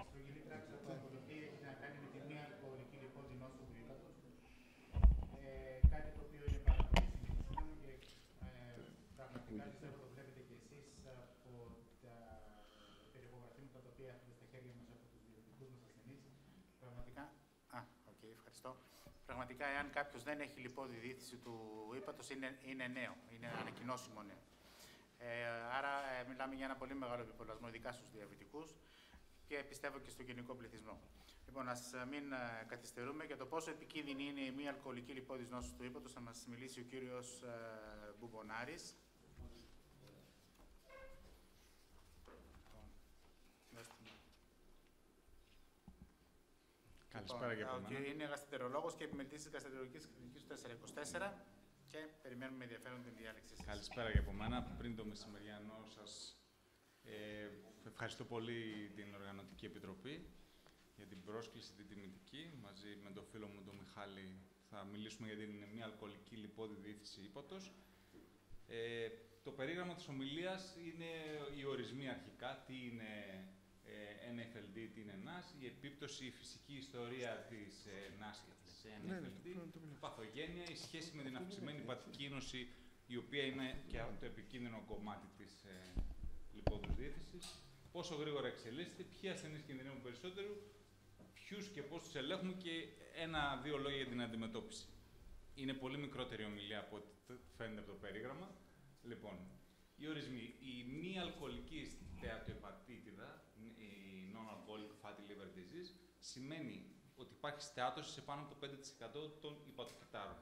πρωτογενή πράξη από αποδοχή έχει να κάνει με τη μία αλκοολική λιπόδη νόσο του ύπατος. Κάτι το οποίο είναι πάρα πολύ συνηθισμένο και πραγματικά πιστεύω το βλέπετε και εσείς από τα περιεχογραφήματα τα οποία έχετε στα χέρια μας από τους διαιτητικούς μας ασθενείς. Πραγματικά. Ευχαριστώ. Πραγματικά, εάν κάποιος δεν έχει λιπόδη διήθηση του ύπατος, είναι νέο, είναι ανακοινώσιμο νέο. Άρα, μιλάμε για ένα πολύ μεγάλο επιπολασμό, ειδικά στους διαβητικούς και πιστεύω και στο γενικό πληθυσμό. Λοιπόν, ας μην καθυστερούμε. Για το πόσο επικίνδυνη είναι η μη αλκοολική λιπόδης νόσος του ύπατος, θα μας μιλήσει ο κύριος Μπουμπουνάρης. Καλησπέρα και από μένα. Είναι γαστρεντερολόγος και επιμελητής της γαστρεντερολογικής κλινικής του 424 και περιμένουμε με ενδιαφέρον την διάλεξη σας. Καλησπέρα και από μένα. Πριν το μεσημεριανό σας, ευχαριστώ πολύ την Οργανωτική Επιτροπή για την πρόσκληση την τιμητική. Μαζί με τον φίλο μου τον Μιχάλη θα μιλήσουμε για την μη αλκοολική λιπόδη διήθηση ύπατος. Το περίγραμμα της ομιλίας είναι οι ορισμοί αρχικά, τι είναι NAFLD, τι είναι NAS, η επίπτωση, η φυσική ιστορία της NAS και της NAFLD, η παθογένεια, η σχέση με την αυξημένη υπατική ίνωση, η οποία είναι και το επικίνδυνο κομμάτι της λιπόδους διήθησης, πόσο γρήγορα εξελίσσεται, ποιοι ασθενείς κινδυνεύουν περισσότερο, ποιους και πώς τους ελέγχουμε και ένα-δύο λόγια για την αντιμετώπιση. Είναι πολύ μικρότερη ομιλία από ό,τι φαίνεται από το περίγραμμα. Λοιπόν, οι ορισμοί. Η μη αλκοολική στεατοεπατήτιδα, η non-alcoholic fatty liver disease, σημαίνει ότι υπάρχει στεάτωση σε πάνω από το 5% των υπατοκυτάρων.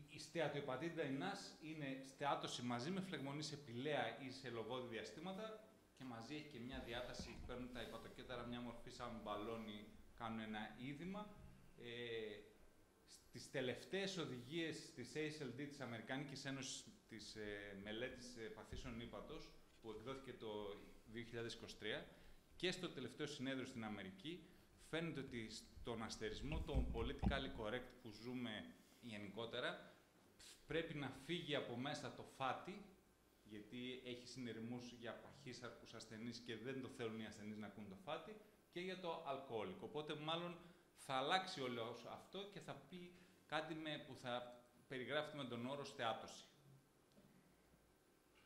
Η στεατοεπατήτιδα η NAS είναι στεάτωση μαζί με φλεγμονή σε πηλαία ή σε λογόδι διαστήματα και μαζί έχει και μια διάταση, παίρνουν τα υπατοκύτταρα μια μορφή σαν μπαλόνι, κάνουν ένα είδημα. Στις τελευταίες οδηγίες της ASLD, της Αμερικάνικης Ένωσης της Μελέτης Παθήσεων Ύπατος, που εκδόθηκε το 2023, και στο τελευταίο συνέδριο στην Αμερική, φαίνεται ότι στον αστερισμό των politically correct που ζούμε γενικότερα, πρέπει να φύγει από μέσα το φάτι, γιατί έχει συνειρμούς για παχύσαρκους ασθενείς και δεν το θέλουν οι ασθενείς να ακούν το φάτι, και για το αλκοόλικο. Οπότε, μάλλον, θα αλλάξει όλο αυτό και θα πει κάτι που θα περιγράφεται με τον όρο στεάτωση.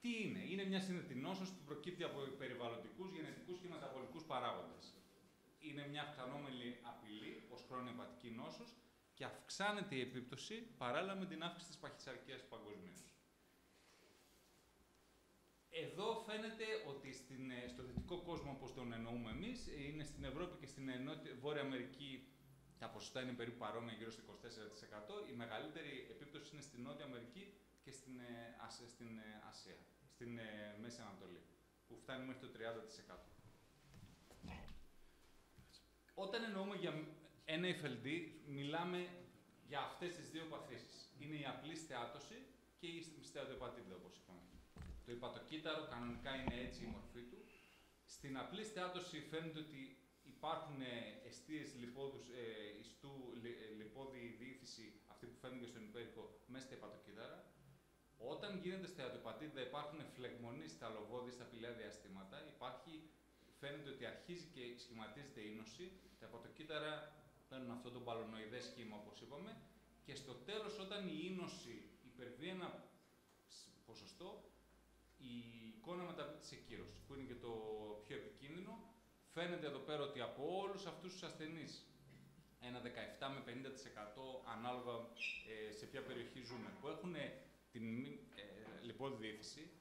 Τι είναι? Είναι μια συνδετή νόσος που προκύπτει από περιβαλλοντικούς, γενετικούς και μεταβολικούς παράγοντες. Είναι μια αυξανόμενη απειλή ως χρόνια υπατική νόσος και αυξάνεται η επίπτωση παράλληλα με την αύξηση της παχυσαρκίας παγκοσμίως. Εδώ φαίνεται ότι στο δυτικό κόσμο, όπως τον εννοούμε εμείς, είναι στην Ευρώπη και στην Βόρεια Αμερική, τα ποσοστά είναι περίπου παρόμοια, γύρω στο 24%. Η μεγαλύτερη επίπτωση είναι στην Νότια Αμερική και στην Ασία, στην Μέση Ανατολή, που φτάνει μέχρι το 30%. Όταν εννοούμε για NAFLD, μιλάμε για αυτές τις δύο παθήσεις. Είναι η απλή στεάτωση και η στεατοεπατήτηδα, όπως είπαμε. Το υπατοκύτταρο κανονικά είναι έτσι η μορφή του. Στην απλή στεάτωση φαίνεται ότι υπάρχουν εστίες ιστού, λιπόδη διήθηση, αυτή που φαίνεται και στον υπέρηχο, μέσα στα υπατοκύτταρα. Όταν γίνεται στεατοεπατήτηδα, υπάρχουν φλεγμονοί στα λογόδη, στα πηλαία διαστήματα. Φαίνεται ότι αρχίζει και σχηματίζεται ίνωση. Τα υπατοκύτταρα παίρνουν αυτό το μπαλωνοειδές σχήμα, όπως είπαμε. Και στο τέλος, όταν η ίνωση υπερβεί ένα ποσοστό, η εικόνα μεταπίπτει σε κύρωση, που είναι και το πιο επικίνδυνο. Φαίνεται εδώ πέρα ότι από όλους αυτούς τους ασθενείς, ένα 17 με 50% ανάλογα σε ποια περιοχή ζούμε, που έχουν την λιπόδη διήθηση,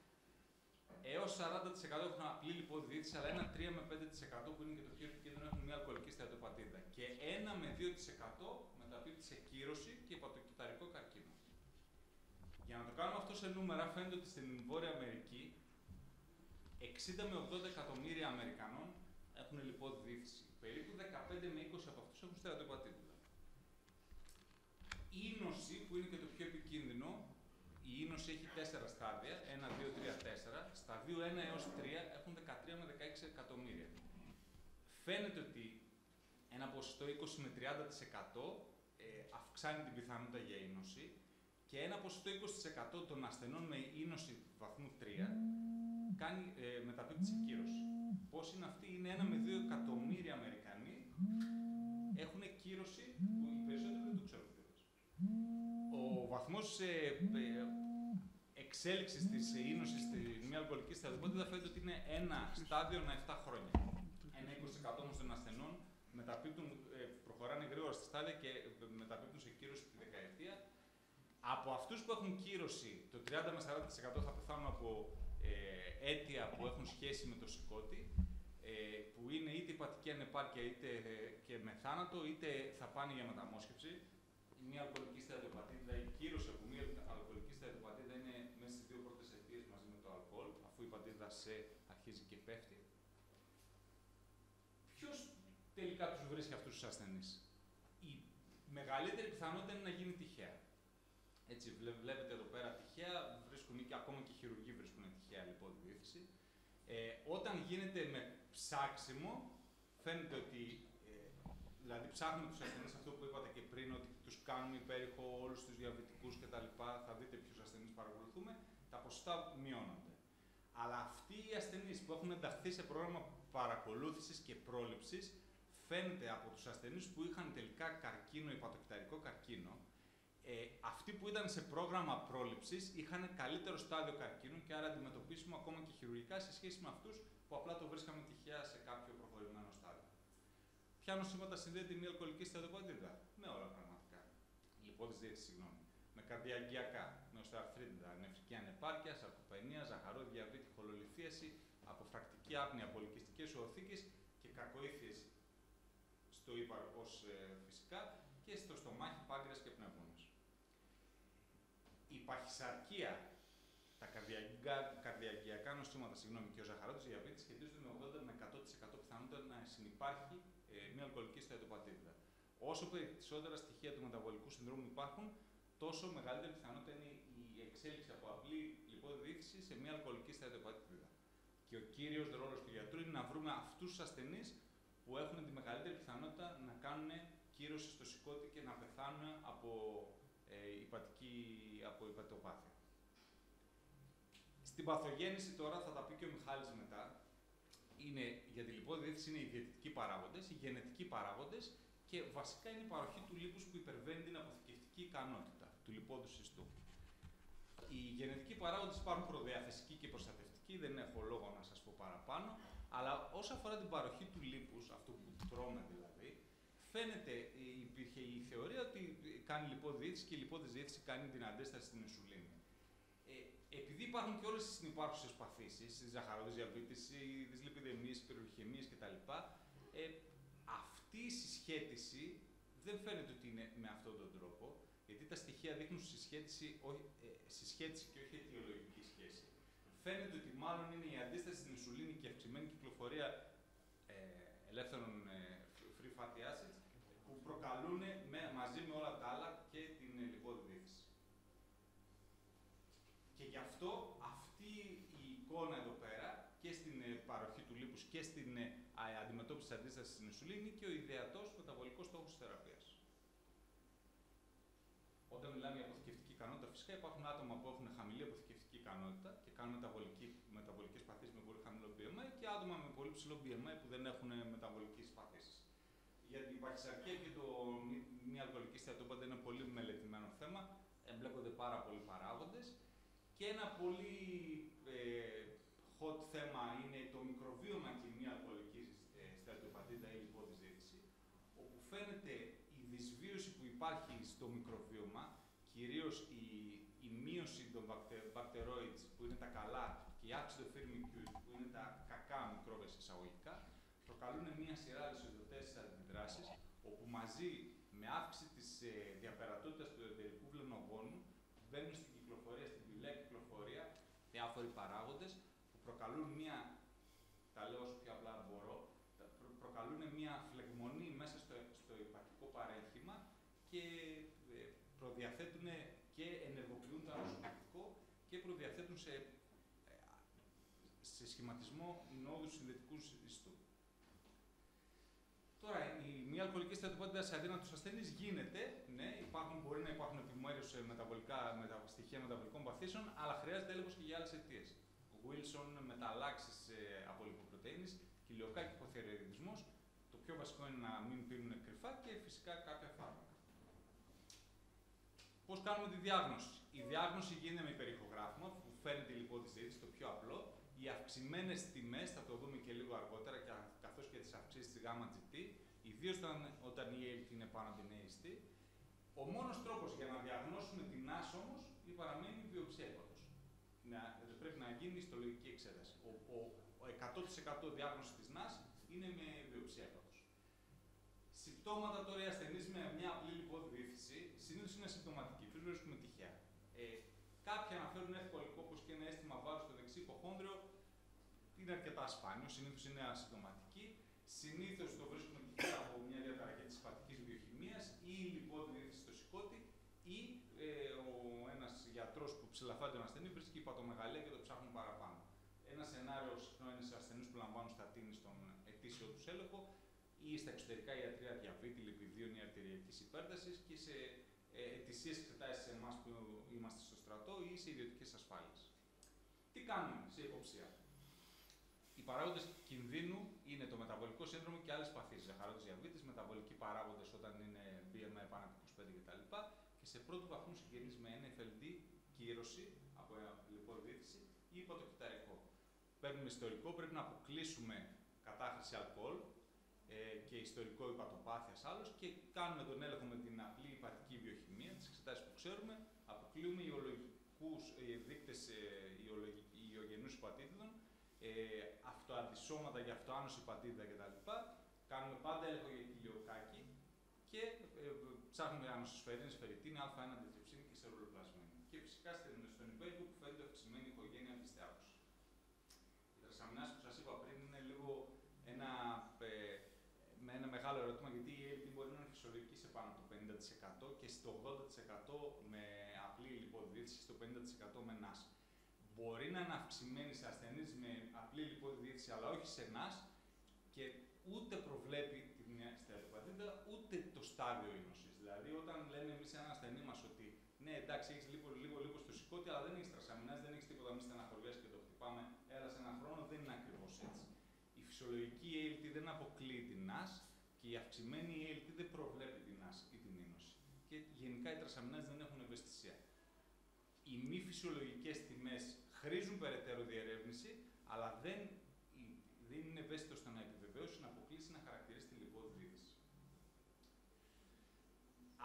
έως 40% έχουν απλή λιπόδη διήθηση, αλλά ένα 3 με 5% που είναι και το πιο επικίνδυνο έχουν μια αλκοολική στεατοεπατήτηδα. Και 1 με 2% μεταπίπτει σε κύρωση και υπατοκυτταρικό καρκίνο. Για να το κάνουμε αυτό σε νούμερα, φαίνεται ότι στην Βόρεια Αμερική 60 με 80 εκατομμύρια Αμερικανών έχουν λιπόδη διήθηση. Περίπου 15 με 20 από αυτούς έχουν στεατοεπατήτηδα. Η ίνωση, που είναι και το πιο επικίνδυνο, η ίνωση έχει 4 στάδια, 1, 2, 3, 4. Σταδίου 1 έως 3 έχουν 13 με 16 εκατομμύρια. Φαίνεται ότι ένα ποσοστό 20 με 30% αυξάνει την πιθανότητα για ίνωση και ένα ποσοστό 20% των ασθενών με ίνωση βαθμού 3 κάνει, μεταπίπτει σε κύρωση. Πώς είναι αυτή? Είναι 1 με 2 εκατομμύρια Αμερικανοί έχουν κύρωση που οι περισσότεροι δεν το ξέρουν. Ο βαθμός εξέλιξης της είνωσης στην μη αλκοολική σταθερότητα φαίνεται ότι είναι ένα στάδιο ανά 7 χρόνια. Ένα 20% όμως των ασθενών προχωράνε γρήγορα στα στάδια και μεταπίπτουν σε κύρωση τη δεκαετία. Από αυτούς που έχουν κύρωση, το 30 με 40% θα πεθάνουν από αίτια που έχουν σχέση με το σηκώτη, που είναι είτε υπατική ανεπάρκεια είτε και με θάνατο, είτε θα πάνε για μεταμόσχευση. Η μη αλκοολική στεατοπατίδα, η κύρωση από μη αλκοολική στεατοπατίδα είναι μέσα στις 2 πρώτες αιτίες μαζί με το αλκοόλ, αφού η πατίδα σε αρχίζει και πέφτει. Ποιος τελικά τους βρίσκει αυτούς τους ασθενείς? Η μεγαλύτερη πιθανότητα είναι να γίνει τυχαία. Έτσι, βλέπετε εδώ πέρα τυχαία, βρίσκουν και ακόμα και οι χειρουργοί βρίσκουν τυχαία λιπόδη διεύθυνση. Όταν γίνεται με ψάξιμο, φαίνεται ότι, δηλαδή ψάχνουμε τους ασθενείς, αυτό που είπατε και πριν, ότι τους κάνουμε υπέρηχο όλους τους διαβητικούς κτλ. Θα δείτε ποιους ασθενείς παρακολουθούμε, τα ποσοστά μειώνονται. Αλλά αυτοί οι ασθενείς που έχουν ενταχθεί σε πρόγραμμα παρακολούθησης και πρόληψης, φαίνεται από τους ασθενείς που είχαν τελικά καρκίνο, υπατοκυταρικό καρκίνο, αυτοί που ήταν σε πρόγραμμα πρόληψης είχαν καλύτερο στάδιο καρκίνου και άρα αντιμετωπίσιμο ακόμα και χειρουργικά σε σχέση με αυτούς που απλά το βρίσκαμε τυχαία σε κάποιο προχωρημένο στάδιο. Ποια νοσήματα συνδέεται η μη αλκοολική στεατοπατίδα? Με όλα πραγματικά. Λιπόδης διεύθυνση, συγγνώμη. Με καρδιαγγειακά, με οστεοαρθρίτιδα, νεφρική ανεπάρκεια, σαρκοπενία, ζαχαρό διαβήτη, χολολιθίαση, αποφρακτική άπνοια, πολυκυστικές οοθήκες και κακοήθειες στο ύπαρκος φυσικά και στο στομάχι, πάγκρεας και πνεύμονας. Η παχυσαρκία, τα καρδιαγγειακά νοσήματα, και ο ζαχαρότης διαβήτης σχετίζονται με 80 με 100% πιθανότητα να συνυπάρχει μια αλκοολική στεατοπατίδα. Όσο περισσότερα στοιχεία του μεταβολικού συνδρόμου υπάρχουν, τόσο μεγαλύτερη πιθανότητα είναι η εξέλιξη από απλή λιπόδη διεύθυνση σε μια αλκοολική στεατοπατίδα. Και ο κύριος ρόλος του γιατρού είναι να βρούμε αυτούς τους ασθενείς που έχουν τη μεγαλύτερη πιθανότητα να κάνουν κύρωση στο σηκώτη και να πεθάνουν από υπατοπάθεια. Στην παθογέννηση τώρα, θα τα πει και ο Μιχάλης μετά, για τη λιπόδη διεύθυνση είναι οι διαιτητικοί παράγοντες, οι γενετικοί παράγοντες και βασικά είναι η παροχή του λίπους που υπερβαίνει την αποθηκευτική ικανότητα του λιπόδους ιστού. Οι γενετικοί παράγοντες υπάρχουν προδιαθεσικοί και προστατευτικοί, δεν έχω λόγο να σας πω παραπάνω, αλλά όσον αφορά την παροχή του λίπους, αυτό που τρώμε δηλαδή, φαίνεται, υπήρχε η θεωρία ότι κάνει λιπόδη διεύθυνση και η λιπόδης διεύθυνση κάνει την αντίσταση στην ινσουλίνη. Επειδή υπάρχουν και όλες οι συνυπάρχουσες παθήσεις, η ζαχαρόδης διαβήτης, οι δυσλιπιδαιμίες, οι πυροχημίες κτλ., αυτή η συσχέτιση δεν φαίνεται ότι είναι με αυτόν τον τρόπο, γιατί τα στοιχεία δείχνουν συσχέτιση και όχι αιτιολογική σχέση. Φαίνεται ότι μάλλον είναι η αντίσταση στην ινσουλίνη και αυξημένη κυκλοφορία ελεύθερων free fatty acids που προκαλούν μαζί με όλα τα άλλα και την λιπόδη διεύθυνση. Και γι' αυτό αυτή η εικόνα εδώ πέρα και στην παροχή του λίπους και στην αντιμετώπιση της αντίστασης στην ινσουλίνη είναι και ο ιδεατός μεταβολικός στόχος της θεραπείας. Όταν μιλάμε για αποθηκευτική ικανότητα, φυσικά υπάρχουν άτομα που έχουν χαμηλή αποθηκευτική ικανότητα και κάνουν μεταβολικές παθήσεις με πολύ χαμηλό BMI και άτομα με πολύ ψηλό BMI που δεν έχουν μεταβολικές παθήσεις. Για την παχυσαρκία και το μη αλκοολική στεατοπατίδα είναι πολύ μελετημένο θέμα, εμπλέκονται πάρα πολλοί παράγοντες. Και ένα πολύ hot θέμα είναι το μικροβίωμα και η μη αλκοολική στεατοπατίδα ή λιπόδης διεύθυνση, όπου φαίνεται η δυσβίωση που υπάρχει στο μικροβίωμα, κυρίως η μείωση των bacteroids που είναι τα καλά και η αύξηση των firmicutes που είναι τα κακά μικρόβια εισαγωγικά, προκαλούν μια σειρά λυσοδοτές αντιδράσεις, όπου μαζί με αύξηση της διαπερατότητας του εντερικού βλενογόνου μπαίνουν στην κυκλοφορία, στην πηλαία κυκλοφορία, διάφοροι παράγοντες που προκαλούν τα λέω όσο πιο απλά μπορώ, προκαλούν μια φλεγμονή μέσα στο υπαρκτικό παρέχημα και προδιαθέτουν και ενεργοποιούν το ανοσοποιητικό και προδιαθέτουν σε σχηματισμό νόδους συνδετικούς ιστού. Τώρα, η μη αλκοολική στεατοπατίδα σε αδύνατους ασθενείς γίνεται, ναι, μπορεί να υπάρχουν επιμέρους στοιχεία μεταβολικών παθήσεων, αλλά χρειάζεται έλεγχος και για άλλες αιτίες. Ο Wilson, μεταλλάξεις από λιποπρωτεΐνης, κοιλιοκάκι, υποθυροειδισμός. Το πιο βασικό είναι να μην πίνουν κρυφά και φυσικά κάποια φάρμακα. Πώς κάνουμε τη διάγνωση? Η διάγνωση γίνεται με υπερηχογράφημα που φέρνει τη λιπόδη ζήτηση, το πιο απλό. Οι αυξημένες τιμές, θα το δούμε και λίγο αργότερα, καθώς και τις αυξήσεις της ΓT, ιδίως όταν η ALT είναι πάνω από την AST. Ο μόνος τρόπος για να διαγνώσουμε την NASH όμως παραμένει η βιοψία ύπατος. Πρέπει να γίνει ιστολογική εξέταση. Ο 100% διάγνωση της NASH είναι με βιοψία ύπατος. Συμπτώματα τώρα οι ασθενείς με μια απλή λιπόδη διεύθυνση συνήθως είναι ασυμπτωματικοί, τους βρίσκουμε τυχαία. Κάποιοι αναφέρουν εύκολο όπως και ένα αίσθημα βάρους στο δεξί υποχόνδριο, είναι αρκετά σπάνιο, συνήθως είναι ασυμπτωματικοί. Συνήθως το βρίσκουμε τυχαία από μια διαταραχή της υπατικής βιοχημίας ή λιπόδη διεύθυνση στο σηκώτη ή ένας γιατρός που ψηλαφάει τον ασθενή βρίσκει υπατομεγαλία και το ψάχνουν παραπάνω. Ένα σενάριο συχνό είναι σε ασθενείς που λαμβάνουν στατίνη στον ετήσιο τους έλεγχο ή στα εξωτερικά ιατρεία διαβήτη, λιπιδίων ή αρτηριακής υπέρτασης και σε ετησίες εξετάσεις σε εμάς που είμαστε στο στρατό ή σε ιδιωτικές ασφάλειες. Τι κάνουμε σε υποψία? Οι παράγοντες κινδύνου είναι το μεταβολικό σύνδρομο και άλλες παθήσεις, ζαχαρότης διαβήτης, μεταβολικοί παράγοντες όταν είναι BMI πάνω από 25 κτλ. Και σε πρώτου βαθμού συγγενείς με NFLD, κύρωση από λιπόδη διεύθυνση ή υποτοκυταρικό. Παίρνουμε ιστορικό, πρέπει να αποκλείσουμε κατάχρηση αλκοόλ και ιστορικό υπατοπάθειας άλλος και κάνουμε τον έλεγχο με την απλή υπατική βιοχημία, τις εξετάσεις που ξέρουμε, αποκλείουμε ιολογικούς δείκτες ιογενούς υπατήτηδων, αυτοαντισώματα για αυτοάνωση υπατήτηδα κτλ. Κάνουμε πάντα έλεγχο για κοιλιοκάκι και ψάχνουμε ανοσοσφαιρίνες, φερριτίνη, α1 αντιτριψίνη και σερολοπλασμένη. Και φυσικά στον υπέροχο που φαίνεται αυξημένη οικογένεια πιστεάπους. Η τρασαμινάς που σας είπα πριν είναι λίγο με ένα μεγάλο ερώτημα, γιατί η ALT μπορεί να είναι φυσιολογική σε πάνω από το 50% και στο 80% με απλή λιπόδη διεύθυνση και στο 50% με NASH. Μπορεί να είναι αυξημένη σε ασθενείς με απλή λιπόδη διεύθυνση, αλλά όχι σε NASH και ούτε προβλέπει την στεατοπατήτα, ούτε το στάδιο ίνωσης. Δηλαδή, όταν λέμε εμείς σε έναν ασθενή μας ότι ναι, εντάξει, έχεις λίγο στο σηκώτη, αλλά δεν έχεις τρασαμινάς, δεν έχεις τίποτα, μη στεναχωριές και το χτυπάμε, έλα σε έναν χρόνο, δεν είναι ακριβώς έτσι. Η φυσιολογική ALT δεν αποκλείει την NASH και η αυξημένη ALT δεν προβλέπει την NASH ή την ίνωση. Και γενικά οι τρασαμινάς δεν έχουν ευαισθησία. Οι μη φυσιολογικές τιμές χρήζουν περαιτέρω διερεύνηση, αλλά δεν είναι ευαίσθητο στο να επιβεβαιώσει, να αποκλείσει, να χαρακτηρίσει τη λιπόδη διεύθυνση.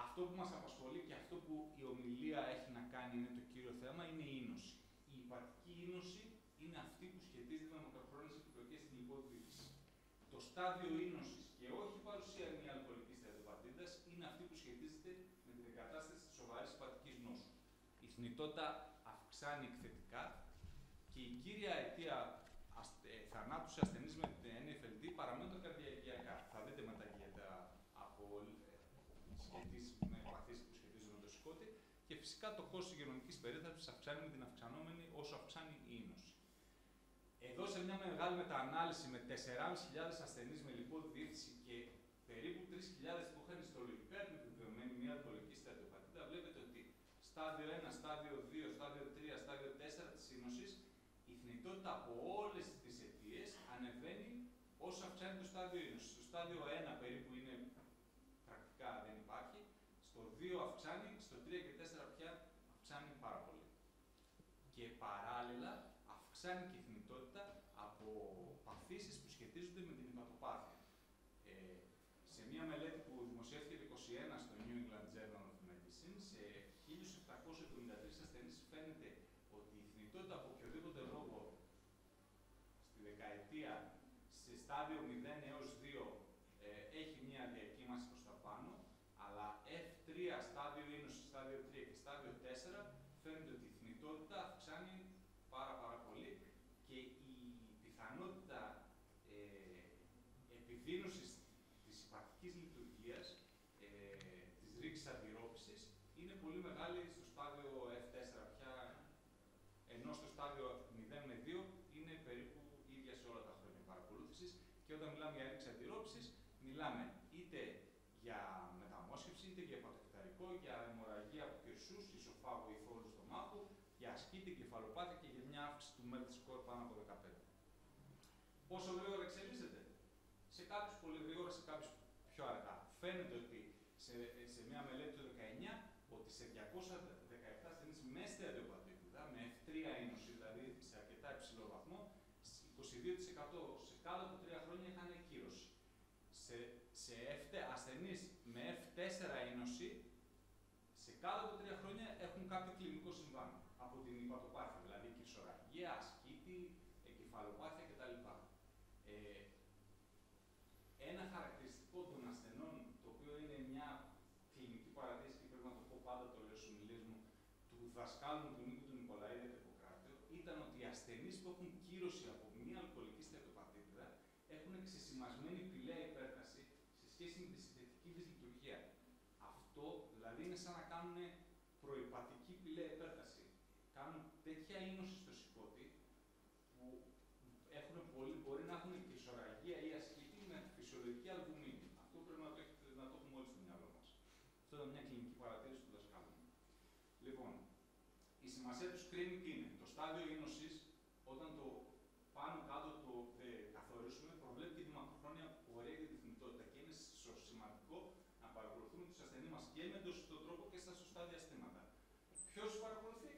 Αυτό που μας απασχολεί και αυτό που η ομιλία έχει να κάνει είναι το κύριο θέμα, είναι η ίνωση. Η υπατική ίνωση είναι αυτή που σχετίζεται με μακροχρόνιες επιπλοκές στην λιπόδη διεύθυνση. Το στάδιο ίνωσης και όχι η παρουσία μια αλκοολικής στεατοπατήτας είναι αυτή που σχετίζεται με την εγκατάσταση της σοβαρής υπατικής νόσου. Η θνητότητα αυξάνει εκθετικά και η κύρια αιτία θανάτου σε ασθενείς με την NFLD παραμένουν τα καρδιακιακά. Θα δείτε μετά και από παθήσεις που σχετίζονται με το σηκώτη και φυσικά το κόστος υγειονομικής περίθαλψης αυξάνει με την αυξανόμενη όσο αυξάνει η ίνωση. Εδώ σε μια μεγάλη μεταανάλυση με 4.500 ασθενείς με λιπόδη διεύθυνση και περίπου 3.000 που είχαν ιστολογικά επιβεβαιωμένη μια αλκοολική στεατοπατήτα, βλέπετε ότι στάδιο 1, στάδιο 2, στάδιο 3, στάδιο 4 της ίνωσης, η θνητότητα από όλες τις αιτίες ανεβαίνει όσο αυξάνει το στάδιο ίνωσης. Στο στάδιο 1 περίπου είναι πρακτικά δεν υπάρχει, στο 2 αυξάνει, στο 3 και 4 πια αυξάνει πάρα πολύ. Και παράλληλα αυξάνει και η θνητότητα από παθήσεις που σχετίζονται με την υπατοπάθεια. Σε μια μελέτη που δημοσιεύτηκε το 2021 στο New England Journal of Medicine, σε 1.773 ασθενείς φαίνεται ότι η θνητότητα από οποιοδήποτε λόγο στη δεκαετία σε στάδιο 0 έως 2 έχει μια διακύμαση προς τα πάνω, αλλά F3, στάδιο ίνωση, στάδιο 3 και στάδιο 4 φαίνεται ότι η θνητότητα αυξάνει πάρα πολύ και η πιθανότητα επιδείνωσης της υπατικής λειτουργίας, της ρήξης αντιρρόπησης, είναι πολύ μεγάλη στο στάδιο F4 πια, ενώ στο στάδιο 0 με 2 είναι περίπου ίδια σε όλα τα χρόνια παρακολούθησης και όταν μιλάμε για ρήξη αντιρρόπησης, μιλάμε είτε για μεταμόσχευση, είτε για υπατοκυταρικό, για αιμορραγία από κερσούς, ισοφάγου ή θόλου στομάχου, για για ασκήτη, κεφαλοπάθεια και για μια αύξηση του MELT score πάνω από 15. Πόσο γρήγορα εξελίσσεται? Σε κάποιους πολύ γρήγορα, σε κάποιους πιο αργά. Φαίνεται ότι σε μια μελέτη του 19 ότι σε 217 ασθενείς με στεατοεπατήτηδα, με F3 ένωση, δηλαδή σε αρκετά υψηλό βαθμό, 22% σε κάτω από 3 χρόνια είχαν κύρωση. Σε ασθενείς με F4 ένωση, σε κάτω από 3 χρόνια έχουν κάποιο κλινικό συμβάν από την υπατοπάθεια, δηλαδή κυρσορραγία, ασκήτη, εγκεφαλοπάθεια κτλ. Ένα χαρακτηριστικό των ασθενών, το οποίο είναι μια κλινική παρατήρηση και πρέπει να το πω πάντα, το λέω στις ομιλίες μου, του δασκάλου μου του Νίκου του Νικολαίδη από το Ιπποκράτιο, ήταν ότι οι ασθενείς που έχουν κύρωση από μια αλκοολική στρεπτοπαθήτηδα έχουν ξεσημασμένη πηλαία υπέρταση σε σχέση με τη συνθετική δυσλειτουργία. Αυτό δηλαδή είναι σαν να κάνουν προϋπατική πηλαία υπέρταση. Κάνουν τέτοια είνωση στο σηκώτη που μπορεί να έχουν κυρσορραγία ή ασκήτη με φυσιολογική αλβουμίνη. Αυτό πρέπει να το έχουμε όλοι στο μυαλό μας. Αυτό ήταν μια κλινική παρατήρηση του δασκάλου μου. Λοιπόν, η σημασία του screening είναι το στάδιο είνωσης, όταν το πάνω κάτω το καθορίσουμε, προβλέπει και τη μακροχρόνια πορεία και τη θνητότητα. Και είναι σημαντικό να παρακολουθούμε τους ασθενείς μας και με τον σωστό τρόπο και στα σωστά διαστήματα. Ποιος παρακολουθεί?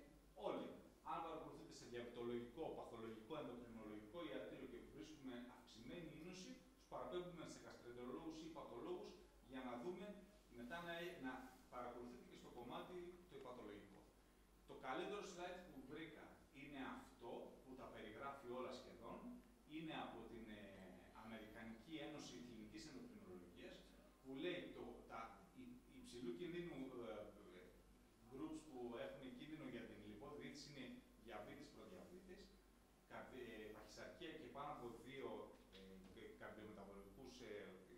Όλοι. Αν παρακολουθείτε σε διαβητολογικό, παθολογικό, ενδοκρινολογικό ιατρείο και βρίσκουμε αυξημένη είνωση, τους παραπέμπουμε σε γαστρεντερολόγους ή πατολόγους για να δούμε μετά να παρακολουθείτε και στο κομμάτι το υπατολογικό. Το καλύτερο slide που βρήκα είναι αυτό που τα περιγράφει όλα σχεδόν. Είναι από την Αμερικανική Ένωση Κλινικής Ενδοκρινολογίας που λέει τα υψηλού κινδύνου groups που έχουν κίνδυνο για την λιπόδιαιτηση είναι διαβήτης, προδιαβήτης, παχυσαρκία και πάνω από 2 καρδιομεταβολικούς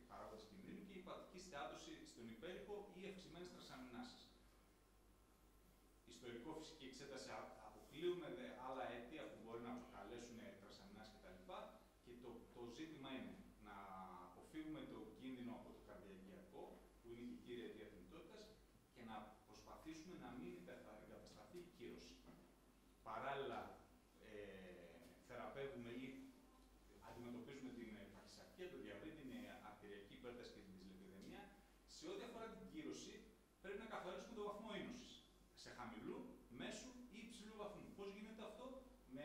παράγοντες κινδύνου και υπατική στεάτωση στον υπέρηχο ή αυξημένες τρασαμινάσεις. Ιστορικό φυσική εξέταση αποκλείουμε άλλα αίτια που μπορεί να προκαλέσουν τρασαμινάσεις κτλ. Και το ζήτημα είναι να αποφύγουμε το κίνδυνο από το καρδιαγγειακό, που είναι και η κύρια αιτία θνητότητας, και να προσπαθήσουμε να μην εγκατασταθεί η κύρωση. Παράλληλα, θεραπεύουμε ή αντιμετωπίζουμε την παχυσαρκία, το διαβήτη, την αρτηριακή υπέρταση και την δυσλιπιδεμία. Σε ό,τι αφορά την κύρωση, πρέπει να καθορίσουμε το βαθμό είνωσης. Σε χαμηλού, μέσου ή υψηλού βαθμού. Πώς γίνεται αυτό? Με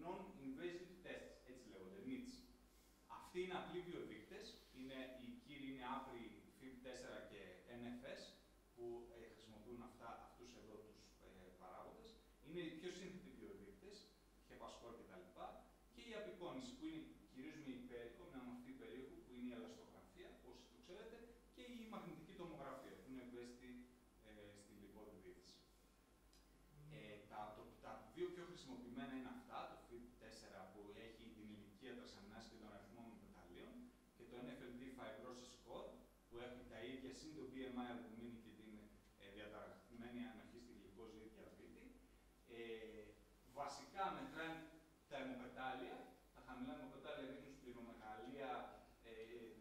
non-invasive tests, έτσι λέγονται, NITS. Αυτοί είναι απλοί βιοδείκτες, οι κύριοι είναι άπροι FIB4 και NFS, που χρησιμοποιούν αυτούς εδώ τους παράγοντες. Είναι οι πιο σύνθετοι βιοδείκτες, HEPA-score κτλ. Και η απεικόνηση, που είναι κυρίως με υπέρηχο, με αμαυτή υπερήχου, που είναι η ελαστογραφία, όσοι το ξέρετε, και η μαγνητική τομογραφία, που είναι ευαίσθητη στη λιπόδη διεύθυνση. Τα δύο πιο χρησιμοποιημένα είναι αυτά, το FIB4 που έχει την ηλικία τρασαμινάσης και τον αριθμό μεταλλίων, και το NFLD Fibrosis Score που έχει τα ίδια συν το BMI αλβουμίνη και την διαταραχμένη ανοχή στη γλυκόζη ή διαβήτη. Βασικά μετράνε τα αιμοπετάλια. Τα χαμηλά αιμοπετάλια δείχνουν σπληνομεγαλία,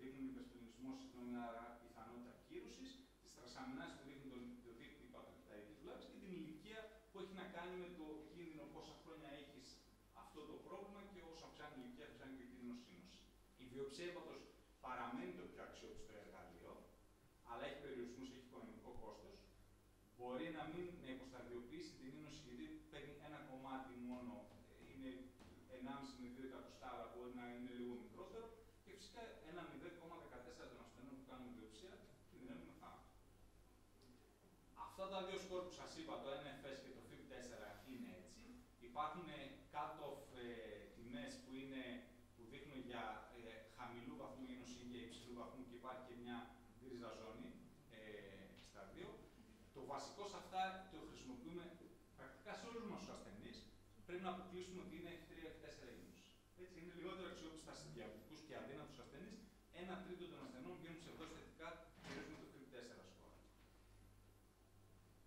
δείχνουν υπερσπληνισμό, άρα πιθανότητα κύρωσης. Τις τρασαμινάσεις που δείχνουν το δείκτη πατρεπταϊκής βλάβης και την ηλικία που έχει να κάνει με το κίνδυνο πόσα χρόνια έχεις αυτό το πρόβλημα και όσο αυξάνει η ηλικία, αυξάνει και ο κίνδυνος σύνος. Η βιοψία ύπατος παραμένει το πιο αξιόπιστο εργαλείο, αλλά έχει περιορισμούς, έχει οικονομικό κόστος. Μπορεί να μην υποσταδιοποιήσει την είνωση, γιατί παίρνει ένα κομμάτι μόνο, είναι 1,5 με 2 εκατοστά, μπορεί να είναι λίγο μικρότερο, και φυσικά ένα 0,14 των ασθενών που κάνουν βιοψία κινδυνεύουν με θάνατο. Αυτά τα δύο σκορ που σας είπα, το NFS και το FIB4, είναι έτσι. Υπάρχουν cut-off τιμές που δείχνουν για χαμηλού βαθμού είνωση ή για υψηλού βαθμού και υπάρχει και μια γκρίζα ζώνη στα δύο. Το βασικό σε αυτά το χρησιμοποιούμε πρακτικά σε όλους μας τους ασθενείς. Πρέπει να αποκλείσουμε ότι είναι F3, F4 είνωση. Έτσι, είναι λιγότερο αξιόπιστα σε διαβητικούς και αδύνατους ασθενείς. 1/3 των ασθενών βγαίνουν ψευδοαισθητικά κυρίως με το FIB4 σκορ.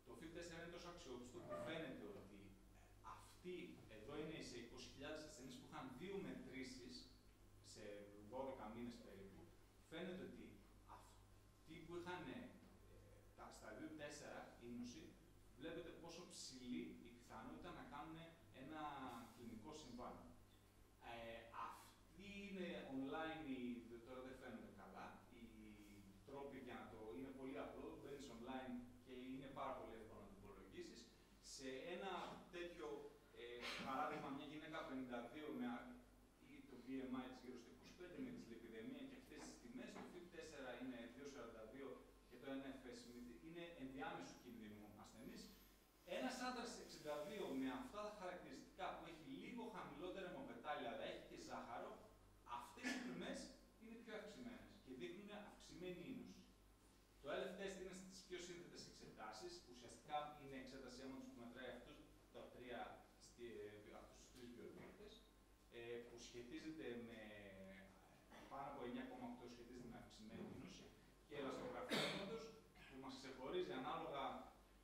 Το FIB4 είναι τόσο αξιόπιστο που φαίνεται ότι αυτοί εδώ είναι σε 20.000 ασθενείς που είχαν 2 μετρήσεις σε 12 μήνες περίπου. Φαίνεται ότι αυτοί που είχαν στα 2-4 είνωση, βλέπετε πόσο ψηλή η πιθανότητα να είναι online, τώρα δεν φαίνονται καλά, οι τρόποι για να το είναι πολύ απλό, μπαίνεις online και είναι πάρα πολύ εύκολο να το υπολογίσεις. Σε ένα τέτοιο παράδειγμα, μια γυναίκα 52 με το BMI της γύρω στο 25 με τη λιπιδαιμία και αυτές τις τιμές, το FIT4 είναι 2,42 και το NFS είναι ενδιάμεσου κινδύνου ασθενής. Ένας άντρας 62 με αυτά τα χαρακτηριστικά που έχει λίγο χαμηλότερα αιμοπετάλια, αλλά έχει και ζάχαρο, αυτές οι τιμές είναι πιο αυξημένες και δείχνουν αυξημένη ίνωση. Το LF test είναι στις πιο σύνθετες εξετάσεις, ουσιαστικά είναι εξέταση αίματος που μετράει αυτούς τους τρεις βιοδείκτες, που σχετίζεται με πάνω από 9,8 σχετίζεται με αυξημένη ίνωση και ελαστογραφία αίματος που μας ξεχωρίζει ανάλογα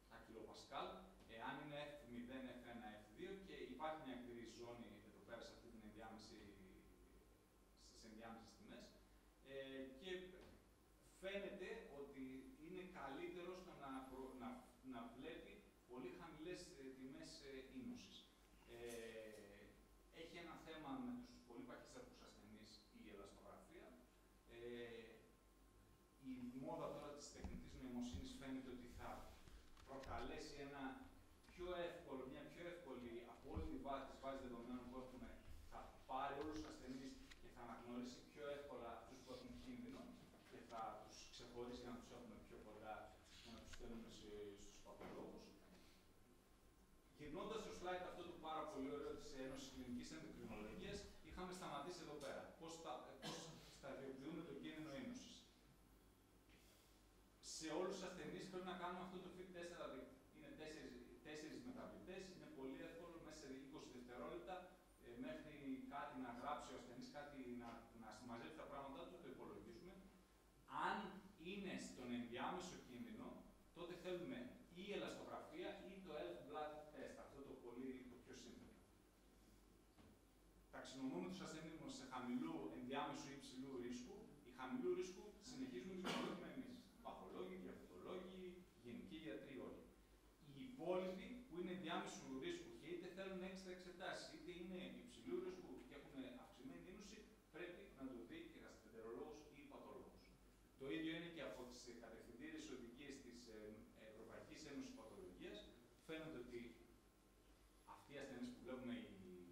τα κιλοπασκάλ, εάν είναι F0, F1, F2 και υπάρχει μια ακτηρή ζώνη εδώ πέρα σε αυτή την στις ενδιάμεσες τιμές και φαίνεται ότι είναι καλύτερο στο να βλέπει πολύ χαμηλές τιμές ίνωσης. Έχει ένα θέμα με τους πολύ παχύσαρκους ασθενείς η ελαστογραφία. Η μόδα τώρα της τεχνητής νοημοσύνης φαίνεται ότι θα προκαλέσει μια πιο εύκολη από όλη τη βάση δεδομένων που έχουμε, θα πάρει όλους τους ασθενείς και θα αναγνωρίσει πιο εύκολα αυτούς που έχουν κίνδυνο και θα τους ξεχωρίσει για να τους έχουμε πιο κοντά και να τους στέλνουμε στους παθολόγους. Γυρνώντας στο slide αυτό το πάρα πολύ ωραίο της Ένωσης Κλινικής Ενδοκρινολογίας, είχαμε σταματήσει εδώ πέρα. Πώς σταδιοποιούμε τον κίνδυνο ίνωσης. Σε όλους τους ασθενείς πρέπει να κάνουμε αυτό το FIT4, είναι 4 μεταβλητές, είναι πολύ εύκολο μέσα σε 20 δευτερόλεπτα μέχρι κάτι να γράψει ο ασθενής, κάτι να συμμαζέψει τα πράγματά του, το υπολογίζουμε. Αν είναι στον ενδιάμεσο κίνδυνο, τότε θέλουμε ή ελαστογραφία ή το ELF blood test, αυτό το πιο σύνθετο. Ταξινομούμε τους ασθενείς μας σε χαμηλού, ενδιάμεσου ή υψηλού ρίσκου. Οι χαμηλού ρίσκου συνεχίζουμε και τους εμείς. Παθολόγοι, διαβητολόγοι, γενικοί γιατροί όλοι. Οι υπόλοιποι που είναι ενδιάμεσου ρίσκου και είτε θέλουν έξτρα εξετάσεις, είτε είναι υψηλού ρίσκου και έχουν αυξημένη ίνωση, πρέπει να το δει και γαστρεντερολόγος ή πατολόγος. Το ίδιο είναι και από τις κατευθυντήριες οδηγίες της Ευρωπαϊκής Ένωσης Παθολογίας. Φαίνεται ότι αυτοί οι ασθενείς που βλέπουμε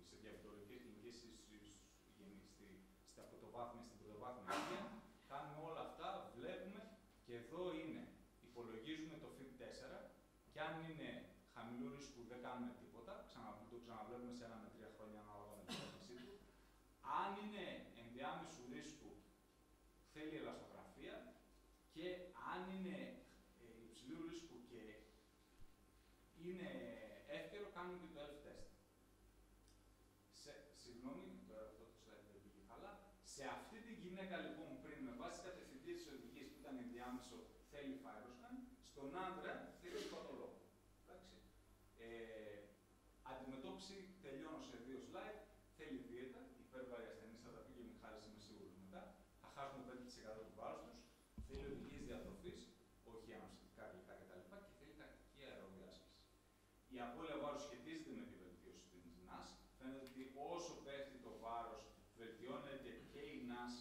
σε διαβητολογικές κλινικές στην πρωτοβάθμια υγεία, κάνουμε όλα αυτά, βλέπουμε και εδώ είναι, υπολογίζουμε το FIT4 και αν είναι χαμηλού ρίσκου δεν κάνουμε τίποτα, το ξαναβλέπουμε σε 1 με 3 χρόνια ανάλογα με την έκθεσή του. Αν είναι ενδιάμεσου ρίσκου θέλει ελαστογραφία και αν είναι υψηλού ρίσκου και είναι εύκαιρο κάνουμε και το ELF test. Συγγνώμη, τώρα αυτό το slide δεν πήγε καλά. Σε αυτή τη γυναίκα λοιπόν πριν με βάση κατευθυντήριες οδηγίες που ήταν ενδιάμεσο θέλει FibroScan, στον άντρα θέλει πατολόγο. Αντιμετώπιση, τελειώνω σε 2 slide, θέλει δίαιτα, υπέρβαροι ασθενείς θα τα πει και ο Μιχάλης, είμαι σίγουρος μετά, θα χάσουμε 5% του βάρους τους, θέλει οδηγίες διατροφής, όχι αναψυκτικά γλυκά κτλ. Και θέλει τακτική αερόβια άσκηση. Η απώλεια βάρους σχετίζεται με τη βελτίωση της ΝΑΣ. Φαίνεται ότι όσο πέφτει το βάρος, βελτιώνεται και η ΝΑΣ,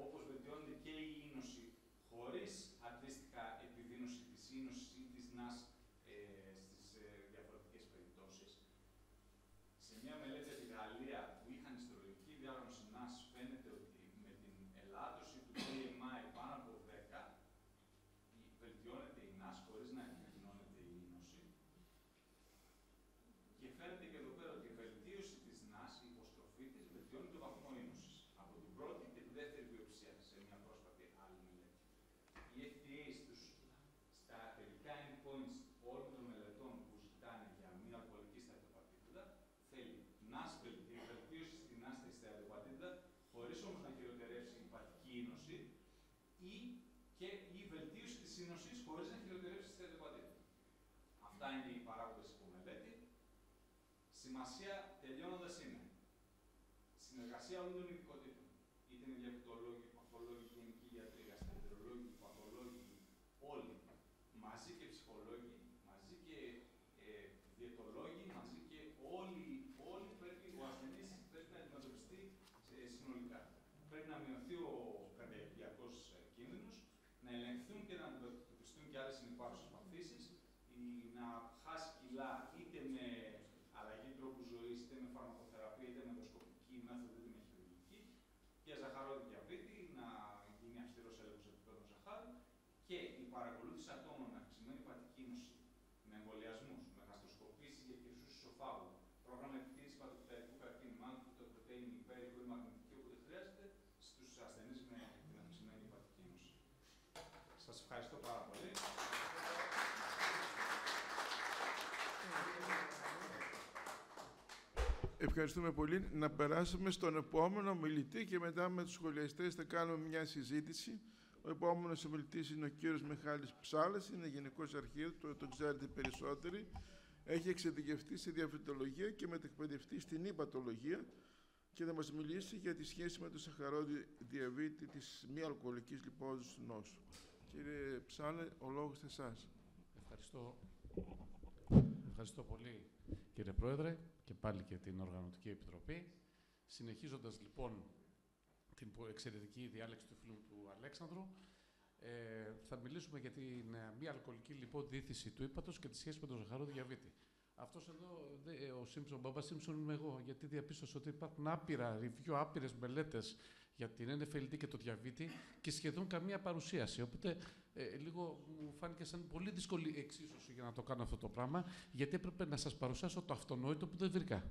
όπως βελτιώνεται και η ίνωση, χωρίς αντίστοιχα επιδείνωση της ίνωσης ή της ΝΑΣ στις διαφορετικές περιπτώσεις. Σε μια μελέτη από τη Γαλλία που είχαν ιστρολογική διάγνωση ΝΑΣ, φαίνεται ότι με την ελάττωση του BMI πάνω από 10, βελτιώνεται η ΝΑΣ χωρίς να επιδεινώνεται η ίνωση. Και φαίνεται και εδώ πέρα ότι η βελτίωση της ΝΑΣ, η υποστροφή της, βελτιώνει το βαθμό ίνωσης. Από την πρώτη και τη δεύτερη βιοψία σε μια πρόσφατη άλλη μελέτη. Η FDA στα τελικά endpoints όλων των μελετών που ζητάνε για μια αλκοολική στατιοπατήτηδα, θέλει βελτίωση στη ΝΑΣ στη στατιοπατήτηδα, χωρίς όμως να χειροτερεύσει η υπαρχική ίνωση, ή βελτίωση της ίνωσης χωρίς να χειροτερεύσει τη στατιοπατήτηδα. Αυτά είναι οι παράγοντες υπομελέτη. Σημασία τελειώνοντας είναι συνεργασία όλων των ειδικοτήτων. Είτε είναι διαβητολόγοι, παθολόγοι, γενικοί γιατροί, γαστρεντερολόγοι, παθολόγοι, όλοι. Μαζί και ψυχολόγοι, μαζί και διαιτολόγοι, μαζί και όλοι πρέπει, ο ασθενής πρέπει να αντιμετωπιστεί συνολικά. και να αντιμετωπιστούν και άλλες συνυπάρχουσες παθήσεις, ή να χάσει κιλά είτε με αλλαγή τρόπου ζωής, είτε με φαρμακοθεραπεία, είτε με ενδοσκοπική μέθοδο, είτε με χειρουργική, για ζαχαρόδι διαβήτη, να γίνει αυστηρός έλεγχος επίπεδων ζαχάρου και η παρακολούθηση ατόμων με αυξημένη πατικίνωση, με εμβολιασμούς, με γαστροσκοπήσεις για χειρουργούς ισοφάγου, πρόγραμμα επιτήρησης πατοκυταρικού καρκίνου, μάλλον το πρωτεΐνη, υπέρηχο ή μαγνητική όποτε χρειάζεται, στους ασθενείς με την αυξημένη πατικίνωση. Σας ευχαριστώ πάρα πολύ. Ευχαριστούμε πολύ. Να περάσουμε στον επόμενο μιλητή και μετά με τους σχολιαστές θα κάνουμε μια συζήτηση. Ο επόμενος ομιλητής είναι ο κύριος Μιχάλης Ψάλας, είναι γενικός αρχίευτος, το ξέρετε περισσότεροι. Έχει εξειδικευτεί στη διαφυτολογία και μετεκπαιδευτεί στην υπατολογία και θα μας μιλήσει για τη σχέση με το σαχαρόδι διαβήτη της μη αλκοολικής λιπόζης νόσου. Κύριε Ψάλε, ο λόγος σε εσάς. Ευχαριστώ πολύ, κύριε Πρόεδρε, και πάλι και την Οργανωτική Επιτροπή. Συνεχίζοντας λοιπόν την εξαιρετική διάλεξη του φίλου του Αλέξανδρου, θα μιλήσουμε για την μη αλκοολική λιπόδιήθηση του ύπατος και τη σχέση με τον ζαχαρόδι διαβήτη. Αυτός εδώ, ο Μπαμπάς Σίμψον είμαι εγώ, γιατί διαπίστωσα ότι υπάρχουν άπειρες μελέτες για την NFL και το διαβήτη και σχεδόν καμία παρουσίαση. Οπότε λίγο μου φάνηκε σαν πολύ δύσκολη εξίσωση για να το κάνω αυτό το πράγμα, γιατί έπρεπε να σας παρουσιάσω το αυτονόητο που δεν βρήκα.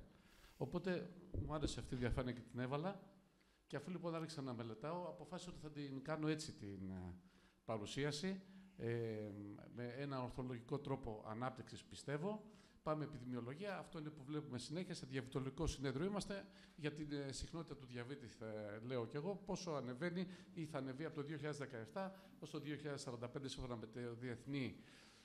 Οπότε μου άρεσε αυτή η διαφάνεια και την έβαλα. Και αφού λοιπόν άρχισα να μελετάω, αποφάσισα ότι θα την κάνω έτσι την παρουσίαση, με ένα ορθολογικό τρόπο ανάπτυξης, πιστεύω. Πάμε επιδημιολογία, αυτό είναι που βλέπουμε συνέχεια. Σε διαβητολογικό συνέδριο είμαστε. Για την συχνότητα του διαβήτη, λέω κι εγώ, πόσο ανεβαίνει ή θα ανεβεί από το 2017 ως το 2045, σύμφωνα με τη Διεθνή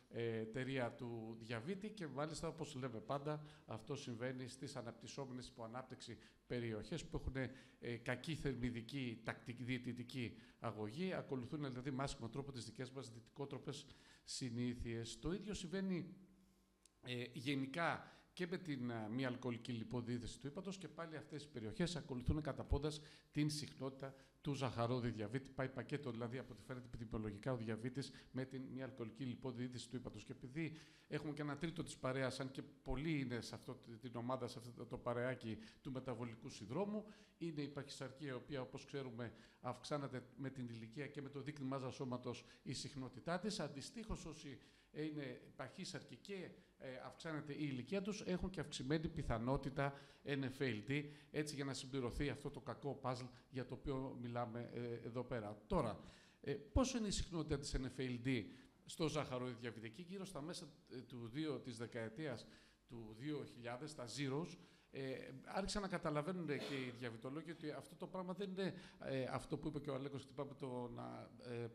Εταιρεία του Διαβήτη. Και μάλιστα, όπως λέμε πάντα, αυτό συμβαίνει στις αναπτυσσόμενες υποανάπτυξη περιοχές που έχουν κακή θερμιδική, τακτική διαιτητική αγωγή. Ακολουθούν δηλαδή με άσχημο τρόπο τις δικές μας δυτικότροπες συνήθειες. Το ίδιο συμβαίνει γενικά και με την μη αλκοολική λιπόδιήθηση του ύπατος και πάλι αυτές οι περιοχές ακολουθούν κατά πόντας την συχνότητα του ζαχαρόδι διαβήτη. Πάει πακέτο δηλαδή από ό,τι φαίνεται επιδημιολογικά ο διαβήτης με την μη αλκοολική λιπόδιήθηση του ύπατος. Και επειδή έχουμε και ένα τρίτο της παρέας, αν και πολλοί είναι σε αυτή την ομάδα, σε αυτό το παρεάκι του μεταβολικού συνδρόμου, είναι η παχυσαρκία, η οποία όπως ξέρουμε αυξάνεται με την ηλικία και με το δείκτη μάζας σώματος η συχνότητά της. Αντιστοίχως, όσοι είναι παχύσαρκοι και αυξάνεται η ηλικία τους, έχουν και αυξημένη πιθανότητα NFLD, έτσι για να συμπληρωθεί αυτό το κακό puzzle για το οποίο μιλάμε εδώ πέρα. Τώρα, πόσο είναι η συχνότητα της NFLD στο ζάχαρο διαβητική? Γύρω στα μέσα της δεκαετίας του 2000, τα zeros, άρχισαν να καταλαβαίνουν και οι διαβητολόγοι ότι αυτό το πράγμα δεν είναι αυτό που είπε και ο Αλέκος, χτυπάμε τον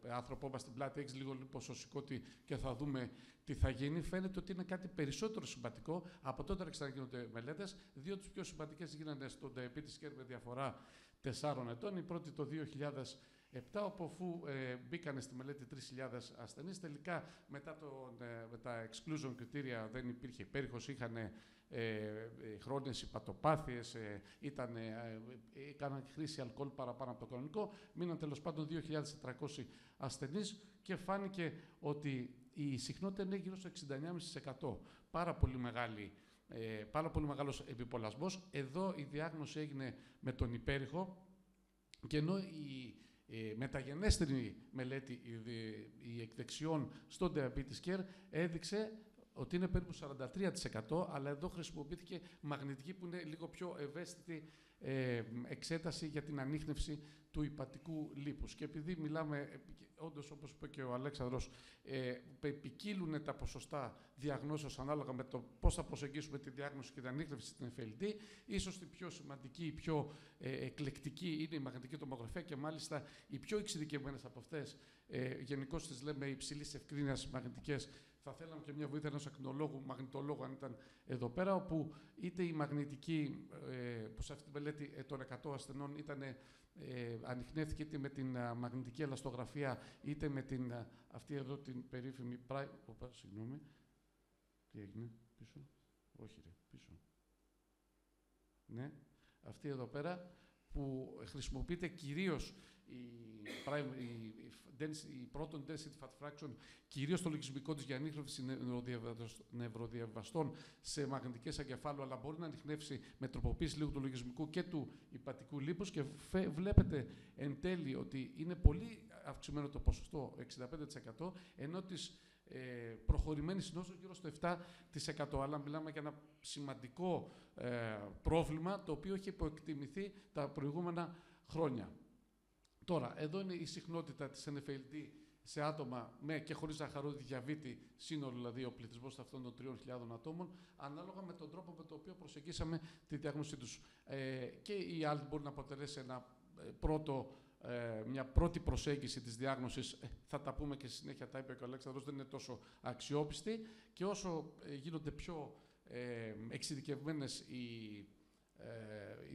άνθρωπό μας στην πλάτη, έχεις λίγο λιποσωσικότη και θα δούμε τι θα γίνει. Φαίνεται ότι είναι κάτι περισσότερο σημαντικό. Από τότε άρχισαν να γίνονται μελέτες. Δύο τις πιο σημαντικές γίνανε στον diabetes care με διαφορά 4 ετών. Η πρώτη το 2007, όπου αφού μπήκανε στη μελέτη 3.000 ασθενείς, τελικά μετά με τα exclusion κριτήρια δεν υπήρχε υπέρηχος, είχαν χρόνιες υπατοπάθειες, έκαναν χρήση αλκοόλ παραπάνω από το κανονικό, μείναν τέλος πάντων 2.400 ασθενείς και φάνηκε ότι η συχνότητα είναι γύρω στο 69,5%. Πάρα πολύ μεγάλος επιπολασμός. Εδώ η διάγνωση έγινε με τον υπέρηχο, και ενώ η μεταγενέστερη μελέτη, η εκδεξιών στο Diabetes Care, έδειξε ότι είναι περίπου 43%, αλλά εδώ χρησιμοποιήθηκε μαγνητική, που είναι λίγο πιο ευαίσθητη εξέταση για την ανίχνευση του υπατικού λίπους. Και επειδή μιλάμε, όντως, όπως είπε και ο Αλέξανδρος, ποικίλουν τα ποσοστά διαγνώσεως ανάλογα με το πώς θα προσεγγίσουμε τη διάγνωση και την ανίχνευση στην FLD, ίσως η πιο σημαντική, η πιο εκλεκτική είναι η μαγνητική τομογραφία, και μάλιστα οι πιο εξειδικευμένες από αυτές, γενικώς τις λέμε υψηλής ευκρίνειας μαγνητικές. Θα θέλαμε και μια βοήθεια ενός ακτινολόγου, μαγνητολόγου, αν ήταν εδώ πέρα, όπου είτε η μαγνητική, που σε αυτή τη μελέτη των 100 ασθενών ανιχνεύτηκε είτε με την μαγνητική ελαστογραφία, είτε με την, αυτή εδώ την περίφημη συγγνώμη, τι έγινε, πίσω, όχι ρε, πίσω. Ναι, αυτή εδώ πέρα, που χρησιμοποιείται κυρίως η πρώτων density fat fraction, κυρίως στο λογισμικό της για ανίχνευση νευροδιαβαστών σε μαγνητικές εγκεφάλου, αλλά μπορεί να ανιχνεύσει με τροποποίηση λίγο του λογισμικού και του υπατικού λίπους, και βλέπετε εν τέλει ότι είναι πολύ αυξημένο το ποσοστό, 65%, ενώ της προχωρημένη συνόσο γύρω στο 7%. Αλλά μιλάμε για ένα σημαντικό πρόβλημα, το οποίο έχει υποεκτιμηθεί τα προηγούμενα χρόνια. Τώρα, εδώ είναι η συχνότητα της NFLD σε άτομα με και χωρίς ζαχαρόδι διαβήτη, σύνολο δηλαδή ο πληθυσμός αυτών των 3.000 ατόμων, ανάλογα με τον τρόπο με τον οποίο προσεγγίσαμε τη διάγνωσή τους. Και η ALT μπορεί να αποτελέσει μια πρώτη προσέγγιση της διάγνωσης, θα τα πούμε και στη συνέχεια, τα είπε και ο Αλέξανδρος, δεν είναι τόσο αξιόπιστη, και όσο γίνονται πιο εξειδικευμένες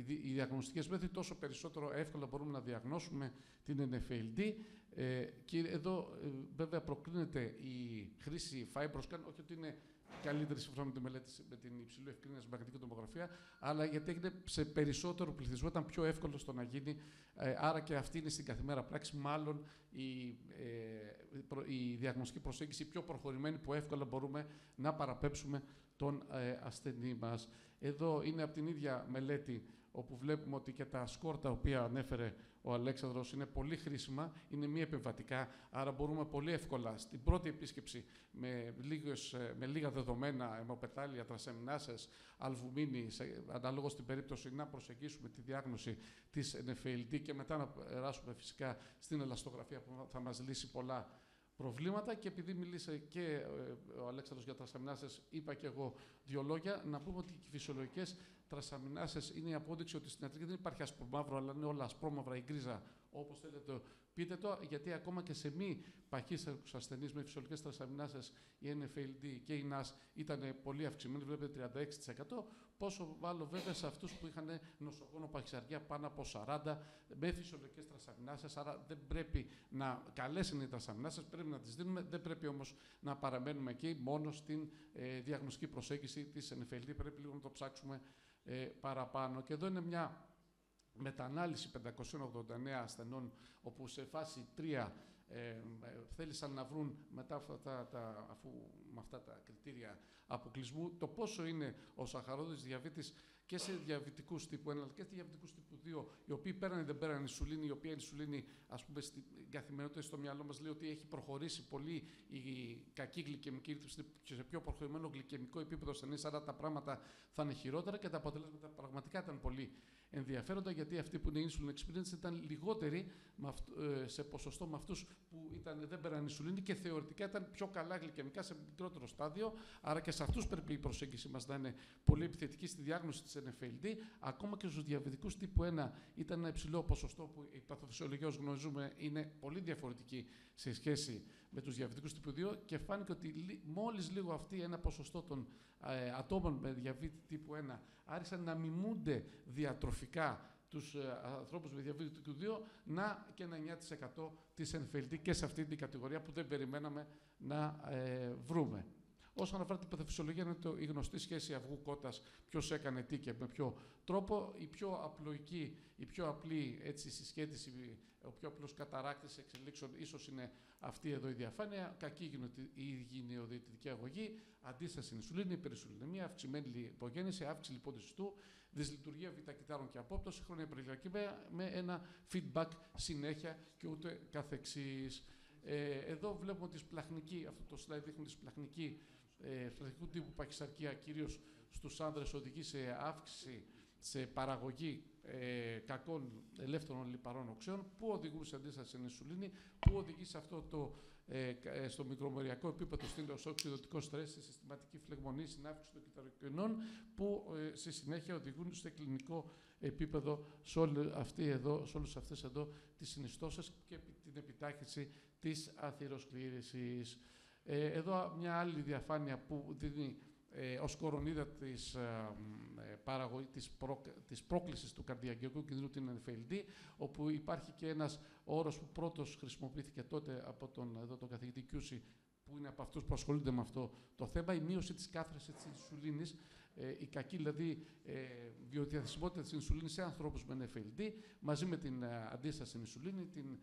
οι διαγνωστικές μέθοδοι, τόσο περισσότερο εύκολα μπορούμε να διαγνώσουμε την NFLD. Και εδώ βέβαια προκρίνεται η χρήση FibroScan, όχι ότι είναι καλύτερη σύμφωνα με τη μελέτη με την υψηλού ευκρίνεια μαγνητική τομογραφία, αλλά γιατί έγινε σε περισσότερο πληθυσμό, ήταν πιο εύκολο στο να γίνει. Άρα και αυτή είναι στην καθημερινή πράξη, μάλλον η διαγνωστική προσέγγιση πιο προχωρημένη, που εύκολα μπορούμε να παραπέμψουμε τον ασθενή μας. Εδώ είναι από την ίδια μελέτη, όπου βλέπουμε ότι και τα σκορ τα οποία ανέφερε ο Αλέξανδρος είναι πολύ χρήσιμα, είναι μη επεμβατικά, άρα μπορούμε πολύ εύκολα στην πρώτη επίσκεψη με λίγα δεδομένα, αιμοπετάλια, τρασαμινάσες, αλβουμίνη, ανάλογα στην περίπτωση, να προσεγγίσουμε τη διάγνωση της NFLD και μετά να περάσουμε φυσικά στην ελαστογραφία, που θα μας λύσει πολλά προβλήματα. Και επειδή μίλησε και ο Αλέξανδρος για τρασαμινάσες, είπα και εγώ δύο λόγια, να πούμε ότι οι φυσιολογικές τρασαμινάσες είναι η απόδειξη ότι στην ιατρική δεν υπάρχει ασπρόμαυρο, αλλά είναι όλα ασπρόμαυρα ή γκρίζα, όπως θέλετε πείτε το, γιατί ακόμα και σε μη παχύστερους ασθενείς με φυσιολογικές τρασαμινάσες η NFLD και η NAS ήταν πολύ αυξημένη, βλέπετε 36%, πόσο μάλλον βέβαια σε αυτούς που είχαν νοσοκόνο παχυσαρκία πάνω από 40 με φυσιολογικές τρασαμινάσες. Άρα δεν πρέπει να καλές είναι οι τρασαμινάσες, πρέπει να τις δίνουμε, δεν πρέπει όμως να παραμένουμε εκεί μόνο στην διαγνωστική προσέγγιση της NFLD, πρέπει λίγο να το ψάξουμε παραπάνω. Και εδώ είναι μια μετανάλυση 589 ασθενών, όπου σε φάση 3 θέλησαν να βρουν μετά με αυτά τα κριτήρια αποκλεισμού το πόσο είναι ο σαχαρόδης διαβήτης και σε διαβητικούς τύπου 1 αλλά και σε διαβητικούς τύπου 2, οι οποίοι πέραν ή δεν πέραν ινσουλίνη, η οποία ινσουλίνη, ας πούμε, στην καθημερινότητα στο μυαλό μας λέει ότι έχει προχωρήσει πολύ η κακή γλυκαιμική ρύθμιση και σε πιο προχωρημένο γλυκαιμικό επίπεδο ασθενείς, άρα τα πράγματα θα είναι χειρότερα και τα αποτελέσματα πραγματικά ήταν πολύ ενδιαφέροντα, γιατί αυτοί που είναι insulin experience ήταν λιγότεροι σε ποσοστό με αυτούς που δεν πέραν ινσουλίνη και θεωρητικά ήταν πιο καλά γλυκαιμικά σε μικρότερο στάδιο. Άρα και σε αυτούς πρέπει η προσέγγιση μας να είναι πολύ επιθετική στη διάγνωση της NFLD. Ακόμα και στους διαβητικούς τύπου 1 ήταν ένα υψηλό ποσοστό που η παθοφυσιολογία, ως γνωρίζουμε, είναι πολύ διαφορετική σε σχέση με τους διαβητικούς τύπου 2 και φάνηκε ότι μόλις λίγο αυτή ένα ποσοστό των ατόμων με διαβήτη τύπου 1 άρχισαν να μιμούνται διατροφικά τους ανθρώπους με διαβήτη τύπου 2, να και ένα 9% της NFLD και σε αυτή την κατηγορία που δεν περιμέναμε να βρούμε. Όσον αφορά την παθοφυσιολογία, είναι η γνωστή σχέση αυγού-κότας, ποιος έκανε τι και με ποιο τρόπο. Η πιο απλοϊκή, η πιο απλή συσχέτιση, ο πιο απλός καταράκτης εξελίξεων ίσως είναι αυτή εδώ η διαφάνεια. Κακή γενεοδυτική αγωγή, αντίσταση ινσουλίνη, υπερινσουλινεμία, αυξημένη λιπογέννηση, αύξηση λιπόδυσης, δυσλειτουργία β-κυτάρων και απόπτωση, χρόνια περιλιακή με ένα feedback συνέχεια και ούτε καθεξής. Εδώ βλέπουμε τη σπλαχνική, αυτό το slide δείχνει τη σπλαχνικού τύπου παχυσαρκία, κυρίως στους άνδρες, οδηγεί σε αύξηση, σε παραγωγή κακών ελεύθερων λιπαρών οξέων, που οδηγούν σε αντίσταση στην ινσουλίνη, που οδηγεί σε αυτό στο μικρομοριακό επίπεδο, στο οξυδοτικό στρες, στη συστηματική φλεγμονή, στην αύξηση των κυταροκινών, που στη συνέχεια οδηγούν σε κλινικό επίπεδο σε όλες αυτές εδώ τις συνιστώσεις και την επιτάχυνση της αθυροσκλήρησης. Εδώ μια άλλη διαφάνεια που δίνει ως κορονίδα της πρόκλησης του καρδιακού κινδύνου, την NFLD, όπου υπάρχει και ένας όρος που πρώτος χρησιμοποιήθηκε τότε από τον καθηγητή Κιούση, που είναι από αυτούς που ασχολούνται με αυτό το θέμα, η μείωση της κάθρασης της ινσουλίνης, η κακή δηλαδή βιοδιαθεσιμότητα της ινσουλίνης σε ανθρώπους με NFLD, μαζί με την αντίσταση στην ινσουλίνη, την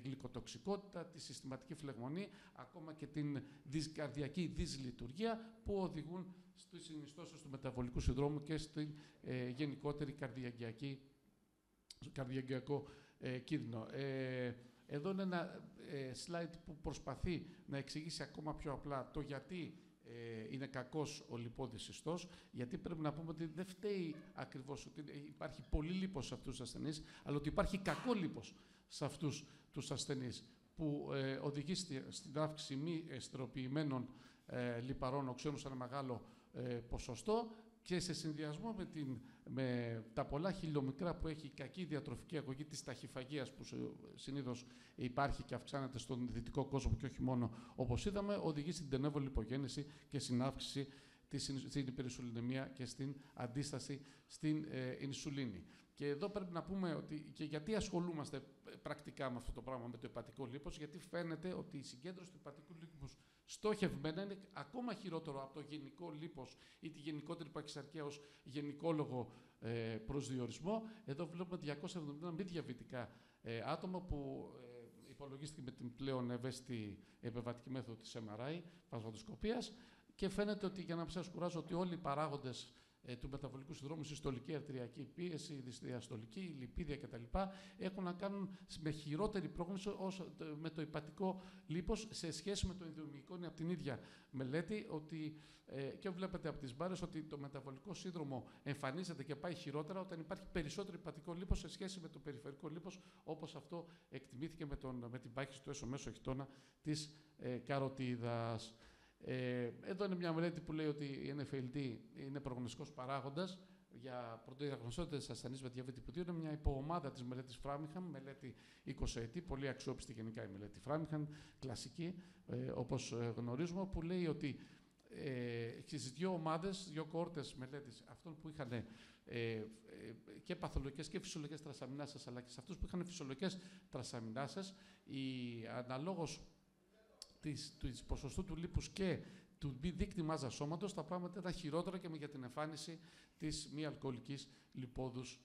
γλυκοτοξικότητα, τη συστηματική φλεγμονή, ακόμα και την καρδιακή δυσλειτουργία που οδηγούν στις συνιστώσεις του μεταβολικού συνδρόμου και στην γενικότερη καρδιακιακό κίνδυνο. Εδώ είναι ένα slide που προσπαθεί να εξηγήσει ακόμα πιο απλά το γιατί είναι κακός ο λιπόδης ιστός, γιατί πρέπει να πούμε ότι δεν φταίει ακριβώς ότι υπάρχει πολύ λίπος σε αυτούς τους ασθενείς, αλλά ότι υπάρχει κακό λίπος σε αυτούς τους ασθενείς, που οδηγεί στην αύξηση μη εστεροποιημένων λιπαρών οξέων σε ένα μεγάλο ποσοστό, και σε συνδυασμό με τα πολλά χιλιομικρά που έχει η κακή διατροφική αγωγή της ταχυφαγίας, που συνήθως υπάρχει και αυξάνεται στον δυτικό κόσμο και όχι μόνο, όπως είδαμε, οδηγεί στην τενέβολη λιπογέννηση και στην αύξηση στην υπερινσουλινεμία και στην αντίσταση στην ινσουλίνη. Και εδώ πρέπει να πούμε ότι και γιατί ασχολούμαστε πρακτικά με αυτό το πράγμα, με το υπατικό λίπος, γιατί φαίνεται ότι η συγκέντρωση του υπατικού λίπους στόχευμένα είναι ακόμα χειρότερο από το γενικό λίπος ή τη γενικότερη παχυσαρκία ως γενικόλογο προσδιορισμό. Εδώ βλέπουμε 270 μη διαβητικά άτομα που υπολογίστηκε με την πλέον ευαίσθητη επεμβατική μέθοδο της MRI, πασβατοσκοπίας, και φαίνεται ότι, για να μην σας κουράζω, ότι όλοι οι παράγοντες του μεταβολικού συνδρόμου, συστολική αρτηριακή πίεση, διαστολική, λιπίδια κτλ. Έχουν να κάνουν με χειρότερη πρόγνωση με το υπατικό λίπος σε σχέση με το ενδομηχανικό από την ίδια μελέτη, ότι, και βλέπετε από τις μπάρες ότι το μεταβολικό σύνδρομο εμφανίζεται και πάει χειρότερα όταν υπάρχει περισσότερο υπατικό λίπος σε σχέση με το περιφερικό λίπος, όπως αυτό εκτιμήθηκε με την πάχυση του έσω-μέσω χιτώνα της καροτίδας. Εδώ είναι μια μελέτη που λέει ότι η NFLD είναι προγνωστικός παράγοντας για πρωτοδιαγνωστικότητα ασθενείς με διαβήτη τύπου 2. Είναι μια υποομάδα της μελέτης Framingham, μελέτη 20 ετή, πολύ αξιόπιστη γενικά η μελέτη Framingham, κλασική, όπως γνωρίζουμε, που λέει ότι στις δύο ομάδες, δύο κόρτες μελέτης, αυτών που είχαν και παθολογικές και φυσιολογικές τρασαμινάσες, αλλά και σε αυτούς που είχαν φυσιολογικές τρασαμινάσες, αναλόγως της ποσοστού του λίπους και του δείκτη μάζας σώματος, τα πράγματα ήταν χειρότερα και για την εμφάνιση της μη αλκοολικής λιπόδους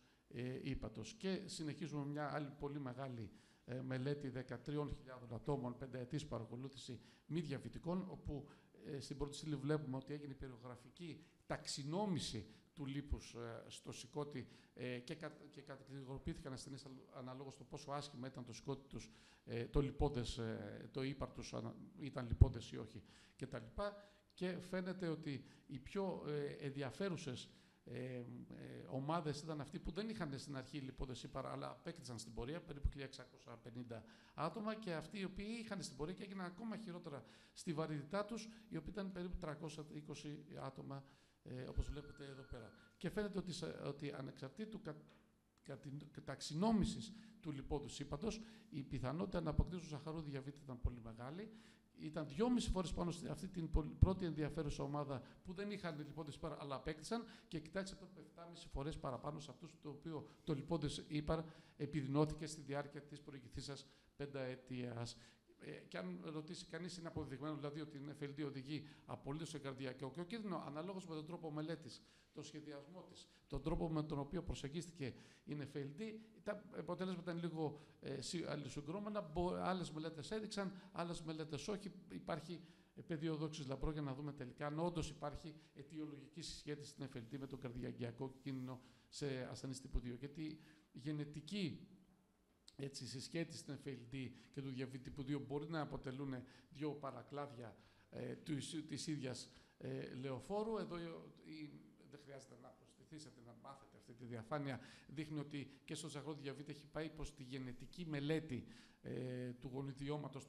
ύπατος. Και συνεχίζουμε μια άλλη πολύ μεγάλη μελέτη 13.000 ατόμων, 5ετής παρακολούθηση μη διαβητικών, όπου στην πρώτη στήλη βλέπουμε ότι έγινε περιογραφική ταξινόμηση του λίπους στο σηκώτη και κατηγοροποιήθηκαν ασθενείς αναλόγως το πόσο άσχημα ήταν το σηκώτη τους, το ύπαρ τους, ήταν λιπόδες ή όχι κτλ. Και φαίνεται ότι οι πιο ενδιαφέρουσες ομάδες ήταν αυτοί που δεν είχαν στην αρχή λιπόδες ύπαρ, αλλά απέκτησαν στην πορεία, περίπου 1.650 άτομα, και αυτοί οι οποίοι είχαν στην πορεία και έγιναν ακόμα χειρότερα στη βαρύτητά τους, οι οποίοι ήταν περίπου 320 άτομα, όπως βλέπετε εδώ πέρα. Και φαίνεται ότι ανεξαρτήτου ταξινόμησης του λιπόδους ύπατος, η πιθανότητα να αποκτήσουν σαχαρόδι διαβήτη ήταν πολύ μεγάλη. Ήταν 2,5 φορές πάνω σε αυτή την πρώτη ενδιαφέρουσα ομάδα που δεν είχαν λιπόδες ύπαρ, αλλά απέκτησαν, και κοιτάξτε το 7,5 φορές παραπάνω σε αυτούς το οποίο το λιπόδες ύπαρ επιδεινώθηκε στη διάρκεια της προηγηθήσας πενταετίας. Και αν ρωτήσει κανείς, είναι αποδεδειγμένο δηλαδή ότι η NFLD οδηγεί απολύτως σε καρδιακό κίνδυνο, αναλόγως με τον τρόπο μελέτης, τον σχεδιασμό της, τον τρόπο με τον οποίο προσεγγίστηκε η NFLD, τα αποτέλεσματα ήταν λίγο αλληλοσυγκρόμενα. Άλλες μελέτες έδειξαν, άλλες μελέτες όχι. Υπάρχει πεδίο δόξης λαμπρό για να δούμε τελικά αν όντως υπάρχει αιτιολογική συσχέτιση στην NFLD με τον καρδιακό κίνδυνο σε ασθενείς τύπου 2. Γιατί η γενετική συσχέτιση στην NFLD και του διαβήτη τύπου 2 μπορεί να αποτελούν δύο παρακλάδια της ίδιας λεωφόρου. Εδώ δεν χρειάζεται να προστιθήσετε να μάθετε αυτή τη διαφάνεια. Δείχνει ότι και στο σαχαρόδι διαβήτη έχει πάει προς τη γενετική μελέτη του γονιδιώματος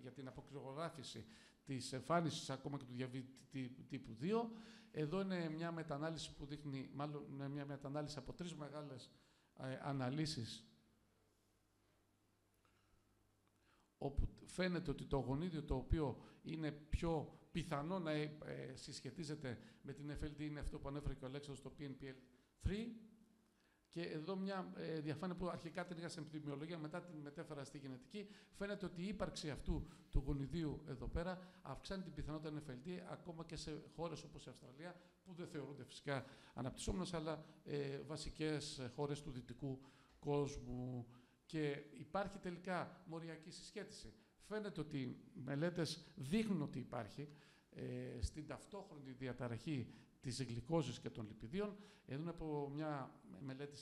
για την αποκρυγογράφηση της εμφάνισης ακόμα και του διαβήτη τύπου 2. Εδώ είναι μια μετανάλυση που δείχνει, μάλλον μια μετανάλυση από 3 μεγάλες αναλύσεις, όπου φαίνεται ότι το γονίδιο το οποίο είναι πιο πιθανό να συσχετίζεται με την NFLD είναι αυτό που ανέφερε και ο Αλέξανδρος, το PNPL3, Και εδώ μια διαφάνεια που αρχικά την είχα στην επιδημιολογία, μετά την μετέφερα στη γενετική. Φαίνεται ότι η ύπαρξη αυτού του γονιδίου εδώ πέρα αυξάνει την πιθανότητα NFLD ακόμα και σε χώρες όπως η Αυστραλία, που δεν θεωρούνται φυσικά αναπτυσσόμενες, αλλά βασικές χώρες του δυτικού κόσμου. Και υπάρχει τελικά μοριακή συσχέτιση. Φαίνεται ότι οι μελέτες δείχνουν ότι υπάρχει στην ταυτόχρονη διαταραχή της γλυκόζης και των λιπιδίων. Εδώ από μια μελέτη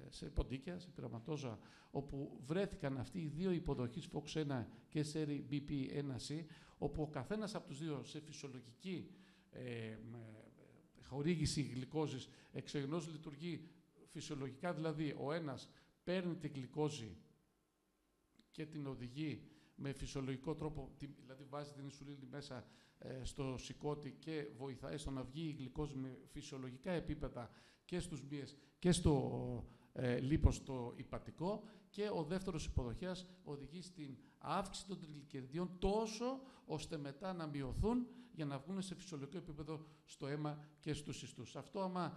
σε ποντίκια, σε πειραματόζωα, όπου βρέθηκαν αυτοί οι δύο υποδοχείς FOX1 και σέρι BP1C, όπου ο καθένας από τους δύο σε φυσιολογική χορήγηση γλυκόζης εξεγνώς λειτουργεί φυσιολογικά, δηλαδή ο ένας παίρνει την γλυκόζη και την οδηγεί με φυσιολογικό τρόπο, δηλαδή βάζει την ινσουλίνη μέσα στο σηκώτη και βοηθάει στο να βγει η γλυκόζη με φυσιολογικά επίπεδα και στους μύες και στο λίπος το υπατικό, και ο δεύτερος υποδοχέας οδηγεί στην αύξηση των τριγλικεριδίων τόσο ώστε μετά να μειωθούν για να βγουν σε φυσιολογικό επίπεδο στο αίμα και στους ιστούς. Αυτό άμα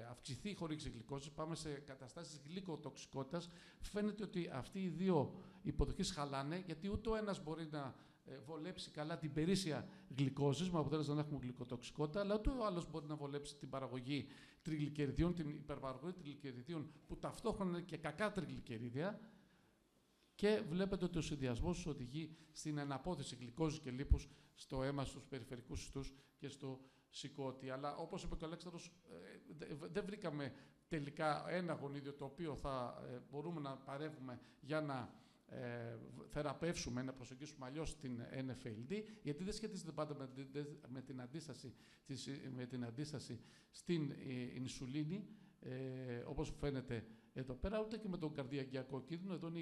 αυξηθεί η χορήγηση γλυκόζης, πάμε σε καταστάσεις γλυκοτοξικότητας, φαίνεται ότι αυτοί οι δύο υποδοχείς χαλάνε, γιατί ούτε ο ένας μπορεί να βολέψει καλά την περίσσια γλυκόζης, με αποτέλεσμα να έχουμε γλυκοτοξικότητα, αλλά ούτε ο άλλος μπορεί να βολέψει την παραγωγή τριγλικεριδίων, την υπερπαραγωγή τριγλικεριδίων, που ταυτόχρονα είναι και κακά τριγλικερίδια. Και βλέπετε ότι ο συνδυασμός οδηγεί στην αναπόθεση γλυκόζης και λίπους στο αίμα, στους περιφερικούς ιστούς και στο σηκώτη. Αλλά όπως είπε και ο Αλέξανδρος, δεν βρήκαμε τελικά ένα γονίδιο το οποίο θα μπορούμε να παρεύουμε για να θεραπεύσουμε, να προσεγγίσουμε αλλιώς την NFLD, γιατί δεν σχετίζεται πάντα με την αντίσταση στην ινσουλίνη, όπως φαίνεται εδώ πέρα, ούτε και με τον καρδιακιακό κίνδυνο. Εδώ είναι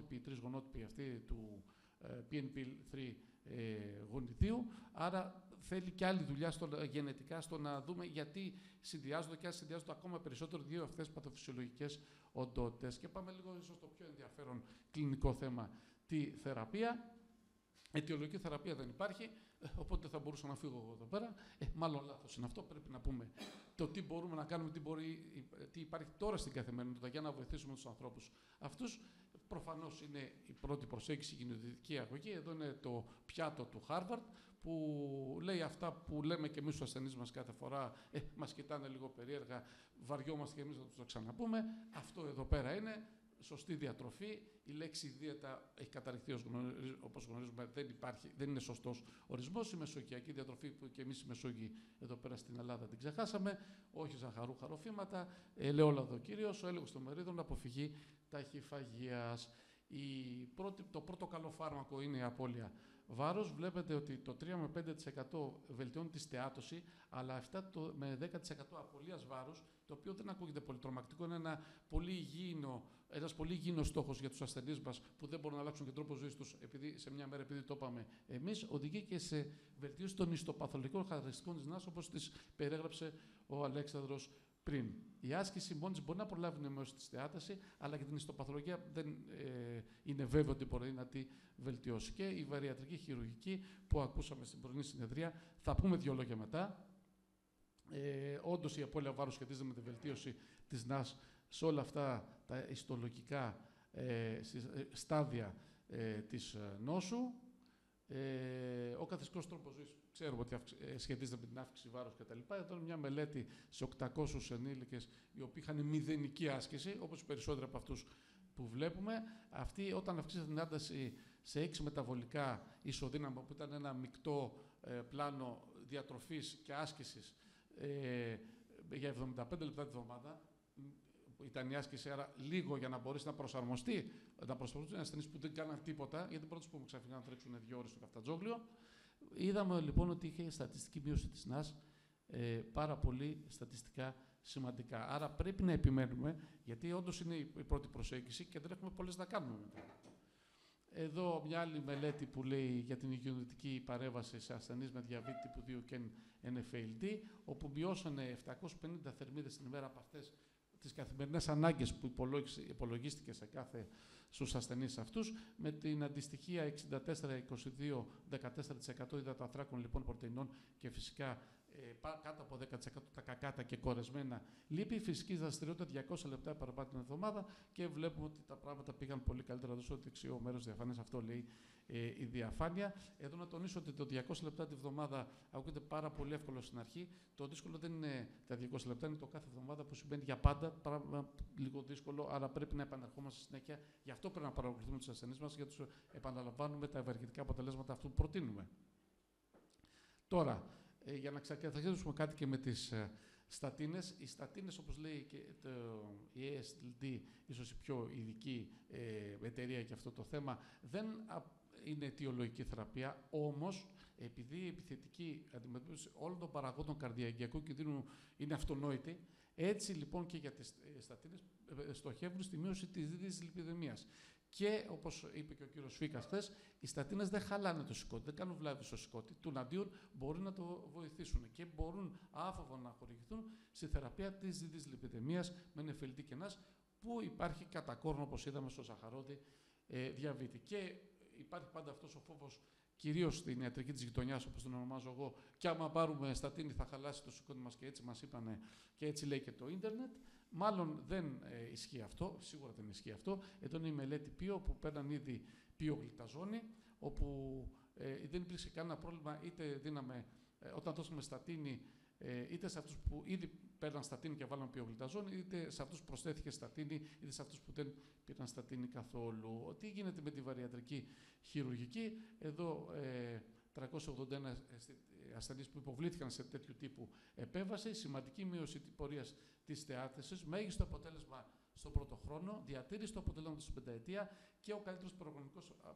οι τρεις γονότυποι αυτοί του PNP3 γονιδίου, άρα θέλει και άλλη δουλειά γενετικά στο να δούμε γιατί συνδυάζονται, και αν συνδυάζονται ακόμα περισσότερο δύο αυτές παθοφυσιολογικές οντότητες. Και πάμε λίγο ίσως στο πιο ενδιαφέρον κλινικό θέμα, τη θεραπεία. Αιτιολογική θεραπεία δεν υπάρχει, οπότε θα μπορούσα να φύγω εγώ εδώ πέρα. Μάλλον λάθος είναι αυτό. Πρέπει να πούμε το τι μπορούμε να κάνουμε, τι υπάρχει τώρα στην καθημερινότητα για να βοηθήσουμε τους ανθρώπους αυτούς. Προφανώς είναι η πρώτη προσέγγιση η γενετική αγωγή. Εδώ είναι το πιάτο του Harvard, που λέει αυτά που λέμε και εμείς στους ασθενείς μας κάθε φορά. Μας κοιτάνε λίγο περίεργα, βαριόμαστε και εμείς να τους το ξαναπούμε. Αυτό εδώ πέρα είναι σωστή διατροφή. Η λέξη δίαιτα έχει καταρριχθεί, όπως γνωρίζουμε, δεν είναι σωστός ορισμός. Η μεσογειακή διατροφή, που και εμείς οι Μεσόγειοι εδώ πέρα στην Ελλάδα την ξεχάσαμε, όχι ζαχαρούχα ροφήματα, ελαιόλαδο κυρίως, ο έλεγχος των μερίδων, αποφυγή ταχυφαγίας. Το πρώτο καλό φάρμακο είναι η απώλεια βάρος. Βλέπετε ότι το 3 με 5% βελτιώνει τη στεάτωση, αλλά αυτά με 10% απώλειας βάρους, το οποίο δεν ακούγεται πολύ τρομακτικό, είναι ένας πολύ υγιεινός στόχος για τους ασθενείς μας, που δεν μπορούν να αλλάξουν και τρόπο ζωής τους σε μια μέρα, επειδή το είπαμε εμείς, οδηγεί και σε βελτίωση των ιστοπαθολογικών χαρακτηριστικών της ΝΑΣ, όπως τις περιέγραψε ο Αλέξανδρος πριν. Η άσκηση μόνη της μπορεί να προλάβει μείωση τη στεάταση, αλλά και την ιστοπαθολογία δεν είναι βέβαιο ότι μπορεί να τη βελτιώσει. Και η βαριατρική χειρουργική που ακούσαμε στην πρωινή συνεδρία, θα πούμε δύο λόγια μετά. Όντως η απώλεια βάρους σχετίζεται με τη βελτίωση της ΝΑΣ σε όλα αυτά τα ιστολογικά στάδια της νόσου. Ο καθιστικός τρόπος ζωής ξέρουμε ότι σχετίζεται με την αύξηση βάρους κτλ. Εδώ είναι μια μελέτη σε 800 ενήλικες οι οποίοι είχαν μηδενική άσκηση, όπως οι περισσότεροι από αυτούς που βλέπουμε. Αυτοί, όταν αυξήσαν την ένταση σε 6 μεταβολικά ισοδύναμα, που ήταν ένα μεικτό πλάνο διατροφής και άσκησης για 75 λεπτά τη βδομάδα, ήταν η άσκηση, άρα λίγο για να μπορέσει να προσαρμοστεί ασθενείς που δεν κάναν τίποτα, γιατί πρώτος που ξαφνικά να τρέξουν 2 ώρες στο καφτατζόγλιο. Είδαμε λοιπόν ότι είχε στατιστική μείωση της ΝΑΣ πάρα πολύ στατιστικά σημαντικά. Άρα πρέπει να επιμένουμε, γιατί όντως είναι η πρώτη προσέγγιση και δεν έχουμε πολλές να κάνουμε μετά. Εδώ μια άλλη μελέτη που λέει για την υγειονομική παρέμβαση σε ασθενείς με διαβήτη τύπου 2 και NFLD, όπου μειώσανε 750 θερμίδες την ημέρα από αυτές τις καθημερινές ανάγκες που υπολογίστηκε στους ασθενείς αυτούς, με την αντιστοιχεία 64-22-14% υδατοανθράκων λοιπόν πρωτεϊνών και φυσικά κάτω από 10% τα κακάτα και κορεσμένα λίπη, φυσική δραστηριότητα 200 λεπτά παραπάνω την εβδομάδα και βλέπουμε ότι τα πράγματα πήγαν πολύ καλύτερα εδώ στο δεξιό μέρος διαφάνειας. Αυτό λέει η διαφάνεια. Εδώ να τονίσω ότι το 200 λεπτά τη βδομάδα ακούγεται πάρα πολύ εύκολο στην αρχή. Το δύσκολο δεν είναι τα 200 λεπτά, είναι το κάθε εβδομάδα που συμβαίνει για πάντα. Πράγμα λίγο δύσκολο, αλλά πρέπει να επαναρχόμαστε συνέχεια. Γι' αυτό πρέπει να παρακολουθούμε τους ασθενείς μας, γιατί τους επαναλαμβάνουμε τα ευεργετικά αποτελέσματα αυτού που προτείνουμε. Τώρα, για να ξεκαθαρίσουμε κάτι και με τις στατίνες. Οι στατίνες, όπως λέει και η ASLD, ίσως η πιο ειδική εταιρεία για αυτό το θέμα, δεν είναι αιτιολογική θεραπεία, όμως επειδή η επιθετική αντιμετώπιση όλων των παραγόντων καρδιαγγειακού κινδύνου είναι αυτονόητη, έτσι λοιπόν και για τις στατίνες στοχεύουν στη μείωση της δίδυσης λιπιδαιμίας. Και όπως είπε και ο κύριος Φίκας χθες, οι στατίνες δεν χαλάνε το σηκώτη, δεν κάνουν βλάβη στο σηκώτη. Τουναντίον μπορεί να το βοηθήσουν και μπορούν άφοβα να χορηγηθούν στη θεραπεία της δίδυσης λιπιδαιμίας με νεφελτή κενάς, που υπάρχει κατά κόρον, όπως είδαμε στο ζαχαρόδι διαβήτη. Και υπάρχει πάντα αυτός ο φόβος, κυρίως στην ιατρική της γειτονιάς, όπως τον ονομάζω εγώ, και άμα πάρουμε στατίνη θα χαλάσει το σηκώτη μας, και έτσι μας είπανε και έτσι λέει και το ίντερνετ. Μάλλον δεν ισχύει αυτό, σίγουρα δεν ισχύει αυτό. Εδώ είναι η μελέτη ΠΙΟ που παίρναν ήδη πιογλυταζόνη, όπου δεν υπήρξε κανένα πρόβλημα, είτε δίναμε, όταν δώσαμε στατίνη, είτε σε αυτούς που ήδη παίρναν στατίνη και βάλαν πιογλυταζόνη, είτε σε αυτούς που προσθέθηκε στατίνη, είτε σε αυτούς που δεν πήραν στατίνη καθόλου. Τι γίνεται με τη βαριατρική χειρουργική? Εδώ 381 ασθενείς που υποβλήθηκαν σε τέτοιου τύπου επέμβαση, σημαντική μείωση της πορείας της θεάθεσης, μέγιστο αποτέλεσμα στον πρώτο χρόνο, διατήρηση του αποτελέσματος στην πενταετία και ο καλύτερος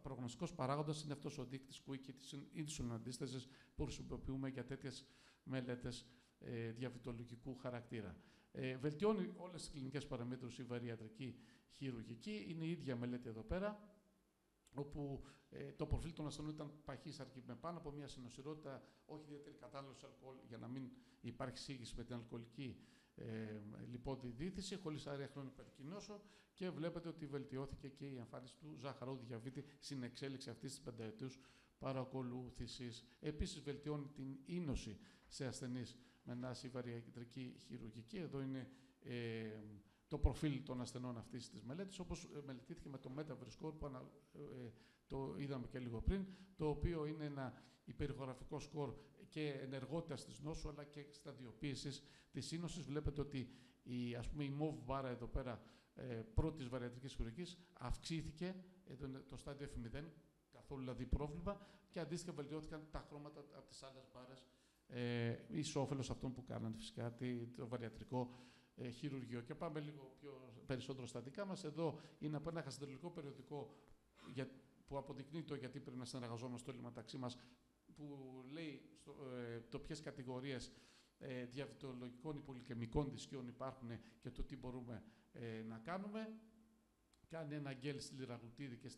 προγνωστικός παράγοντας είναι αυτός ο δείκτης QI και της insulin αντίστασης που χρησιμοποιούμε για τέτοιες μελέτες διαβητολογικού χαρακτήρα. Βελτιώνει όλες τις κλινικές παραμέτρους η βαριατρική χειρουργική. Είναι η ίδια μελέτη εδώ πέρα, όπου το προφίλ των ασθενών ήταν παχύσαρκη με πάνω από μια συνοσηρότητα, όχι ιδιαίτερη κατάλληλος αλκοόλ, για να μην υπάρχει σύγχυση με την αλκοολική λιπόδη δίθηση, χωρίς άρρια χρόνου υπερκινώσεω, και βλέπετε ότι βελτιώθηκε και η εμφάνιση του ζάχαρου διαβήτη στην εξέλιξη αυτής της πενταετούς παρακολούθησης. Επίσης, βελτιώνει την ίνωση σε ασθενείς με νάση βαριατρική χειρουργική. Εδώ είναι το προφίλ των ασθενών αυτής της μελέτης, όπως μελετήθηκε με το Metaverse Score, που το είδαμε και λίγο πριν, το οποίο είναι ένα υπερηχογραφικό σκορ και ενεργότητας της νόσου, αλλά και σταδιοποίησης της ίνωσης. Βλέπετε ότι η μοβ μπάρα εδώ πέρα πρώτης βαριατρικής χειρουργικής αυξήθηκε, εδώ είναι το στάδιο F0, καθόλου δηλαδή πρόβλημα, και αντίστοιχα βελτιώθηκαν τα χρώματα από τις άλλες μπάρες, εις όφελος αυτών που κάνανε φυσικά το βαριατρικό χειρουργείο. Και πάμε λίγο περισσότερο στα δικά μας. Εδώ είναι από ένα γαστρολογικό περιοδικό που αποδεικνύει το γιατί πρέπει να συνεργαζόμαστε όλοι μεταξύ μας, που λέει το ποιες κατηγορίες διαβητολογικών υπολικεμικών δυσκείων υπάρχουν και το τι μπορούμε να κάνουμε. Κάνει ένα γκέλ στη λιραγλουτίδη και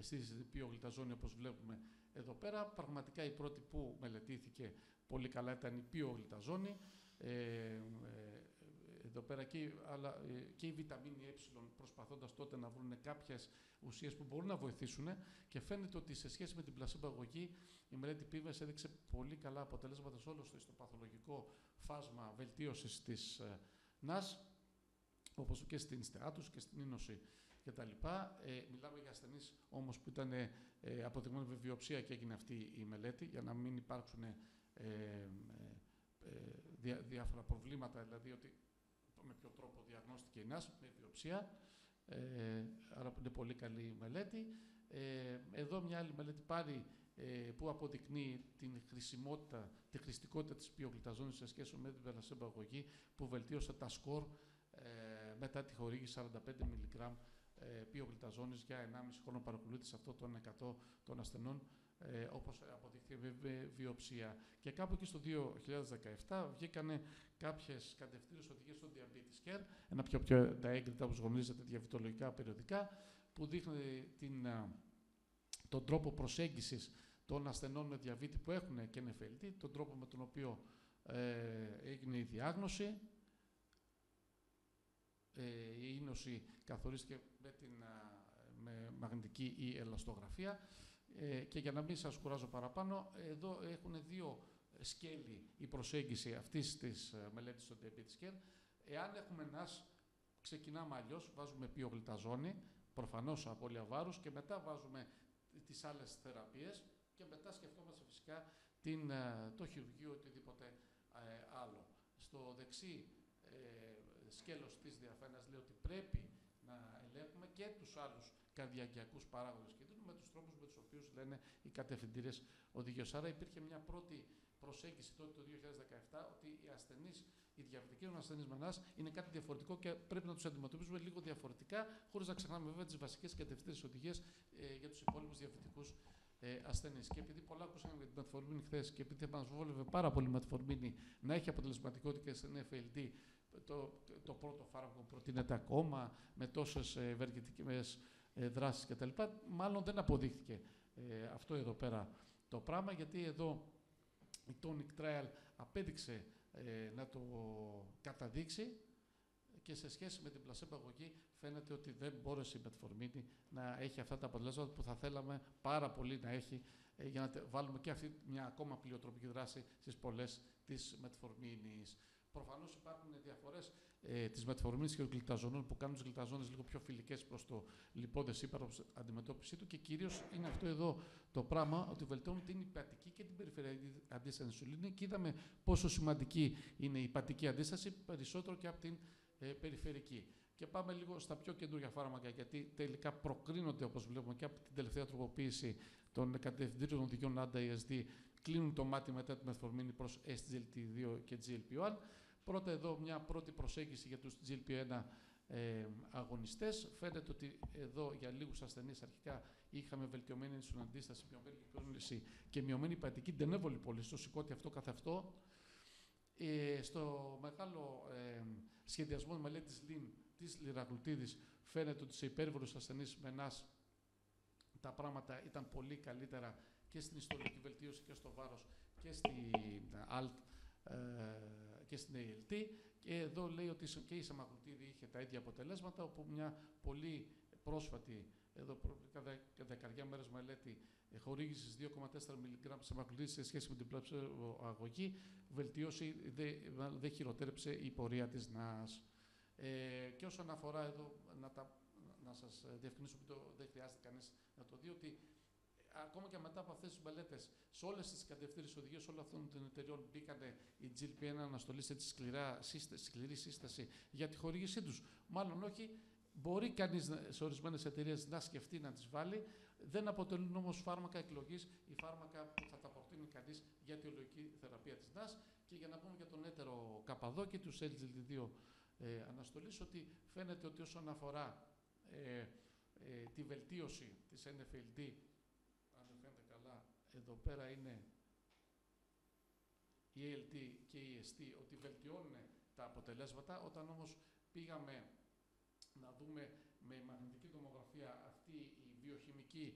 στη πιογλυταζόνη, όπως βλέπουμε εδώ πέρα. Πραγματικά η πρώτη που μελετήθηκε πολύ καλά ήταν η πιογλυταζόνη. Εδώ πέρα και η βιταμίνη Ε, προσπαθώντας τότε να βρουν κάποιες ουσίες που μπορούν να βοηθήσουν, και φαίνεται ότι σε σχέση με την πλασίμπο αγωγή η μελέτη Πίβες έδειξε πολύ καλά αποτελέσματα σε όλο το ιστοπαθολογικό φάσμα βελτίωσης της ΝΑΣ, όπως και στην στεάτους και στην ίνωση κτλ. Μιλάμε για ασθενείς όμως που ήταν αποδεικμένοι με βιοψία και έγινε αυτή η μελέτη, για να μην υπάρξουν διάφορα προβλήματα, δηλαδή ότι με ποιο τρόπο διαγνώστηκε η ΝΑΣ με βιοψία, άρα είναι πολύ καλή μελέτη. Εδώ μια άλλη μελέτη πάλι που αποδεικνύει την χρησιμότητα, τη χρηστικότητα της πιογλυταζόνης σε σχέση με την πλασίμπο αγωγή, που βελτίωσε τα σκορ μετά τη χορήγηση 45 mg πιογλυταζόνης για 1,5 χρόνο παρακολούθηση αυτών των 100 των ασθενών, όπως αποδείχθηκε με βιοψία. Και κάπου εκεί στο 2017 βγήκανε κάποιες κατευθύνσεις οδηγίες στο Diabetes Care, ένα πιο τα έγκριτα, όπως γνωρίζετε, διαβητολογικά περιοδικά, που δείχνει τον τρόπο προσέγγισης των ασθενών με διαβήτη που έχουν και νεφελτή, τον τρόπο με τον οποίο έγινε η διάγνωση. Η ίνωση καθορίστηκε με μαγνητική ή ελαστογραφία. Και για να μην σας κουράζω παραπάνω, εδώ έχουν δύο σκέλη η προσέγγιση αυτής της μελέτης στο diabetes care. Εάν έχουμε NASH, ξεκινάμε αλλιώς, βάζουμε πιογλυταζόνη, προφανώς απώλεια βάρους, και μετά βάζουμε τις άλλες θεραπείες και μετά σκεφτόμαστε φυσικά το χειρουργείο, οτιδήποτε άλλο. Στο δεξί σκέλος της διαφάνειας λέει ότι πρέπει να ελέγχουμε και τους άλλους καρδιακιακούς παράγοντες κινδύνου με τους τρόπους με τους οποίους λένε οι κατευθυντήριες οδηγίες. Άρα υπήρχε μια πρώτη προσέγγιση τότε το 2017 ότι οι ασθενείς, οι διαβητικοί ασθενείς με NASH είναι κάτι διαφορετικό και πρέπει να τους αντιμετωπίζουμε λίγο διαφορετικά, χωρίς να ξεχνάμε βέβαια τις βασικές κατευθυντήριες οδηγίες για τους υπόλοιπους διαβητικούς ασθενείς. Και επειδή πολλά ακούσαμε για τη μετφορμίνη χθες και επειδή μας βόλευε πάρα πολύ η μετφορμίνη να έχει αποτελεσματικότητα στην FLD, το πρώτο φάρμακο προτείνεται ακόμα με τόσες ευεργετικές δράσεις κτλ. Μάλλον δεν αποδείχθηκε αυτό εδώ πέρα το πράγμα, γιατί εδώ η Tonic Trial απέδειξε να το καταδείξει και σε σχέση με την πλασέμπο αγωγή φαίνεται ότι δεν μπόρεσε η μετφορμίνη να έχει αυτά τα αποτελέσματα που θα θέλαμε πάρα πολύ να έχει, για να βάλουμε και αυτή μια ακόμα πλειοτροπική δράση στις πολλές της μετφορμίνης. Προφανώς υπάρχουν διαφορές της μετφορμίνης και των γλυταζονών που κάνουν τις γλυταζόνες λίγο πιο φιλικές προς το λιπώδες ύπαρο αντιμετώπιση του, και κυρίως είναι αυτό εδώ το πράγμα, ότι βελτιώνουν την υπατική και την περιφερειακή αντίσταση инσουλίνη, και είδαμε πόσο σημαντική είναι η υπατική αντίσταση, περισσότερο και από την περιφερική. Και πάμε λίγο στα πιο καινούργια φάρμακα, γιατί τελικά προκρίνονται, όπως βλέπουμε, και από την τελευταία τροποποίηση των κατευθυντήριων οδηγιών ANDA-ESD, κλείνουν το μάτι μετά τη μετφορμίνη προς SGLT2 και GLP-1. Πρώτα εδώ μια πρώτη προσέγγιση για τους GLP-1 αγωνιστές. Φαίνεται ότι εδώ για λίγους ασθενείς αρχικά είχαμε βελτιωμένη ενσουλιναντίσταση, μειωμένη λιπρόνηση και μειωμένη υπατική. Δεν έβολε πολύ στο σηκώτη αυτό καθ' αυτό. Στο μεγάλο σχεδιασμό μελέτης LIN της λιραγλουτίδης φαίνεται ότι σε υπέρβολους ασθενείς με NASH τα πράγματα ήταν πολύ καλύτερα και στην ιστολική βελτίωση και στο βάρος και στην ALT και στην ALT. Και εδώ λέει ότι και η σεμαγλουτίδη είχε τα ίδια αποτελέσματα, όπου μια πολύ πρόσφατη, εδώ δεκαριά μέρες μελέτη χορήγησης 2,4 μιλιγκράμμ σεμαγλουτίδη σε σχέση με την πλασέμπο αγωγή, βελτίωση δεν χειροτέρεψε η πορεία της NASH. Και όσον αφορά εδώ, να σας διευκρινίσω που δεν χρειάζεται κανείς να το δει, ότι ακόμα και μετά από αυτές τις μελέτες, σε όλες τις κατευθύνσεις οδηγίες όλων αυτών των εταιριών μπήκανε η GLP-1 να στολίσει έτσι σκληρή σύσταση για τη χορήγησή τους. Μάλλον όχι. Μπορεί κανείς σε ορισμένες εταιρείες να σκεφτεί να τις βάλει. Δεν αποτελούν όμως φάρμακα εκλογής ή φάρμακα που θα τα προτείνει κανείς για τη ολογική θεραπεία της NASH. Και για να πούμε για τον έτερο καπαδόκι του SGLT2 αναστολής, ότι φαίνεται ότι όσον αφορά τη βελτίωση της NFLD, αν δεν φαίνεται καλά, εδώ πέρα είναι η ALT και η ST, ότι βελτιώνουν τα αποτελέσματα. Όταν όμως πήγαμε να δούμε με μαγνητική τομογραφία αυτή η βιοχημική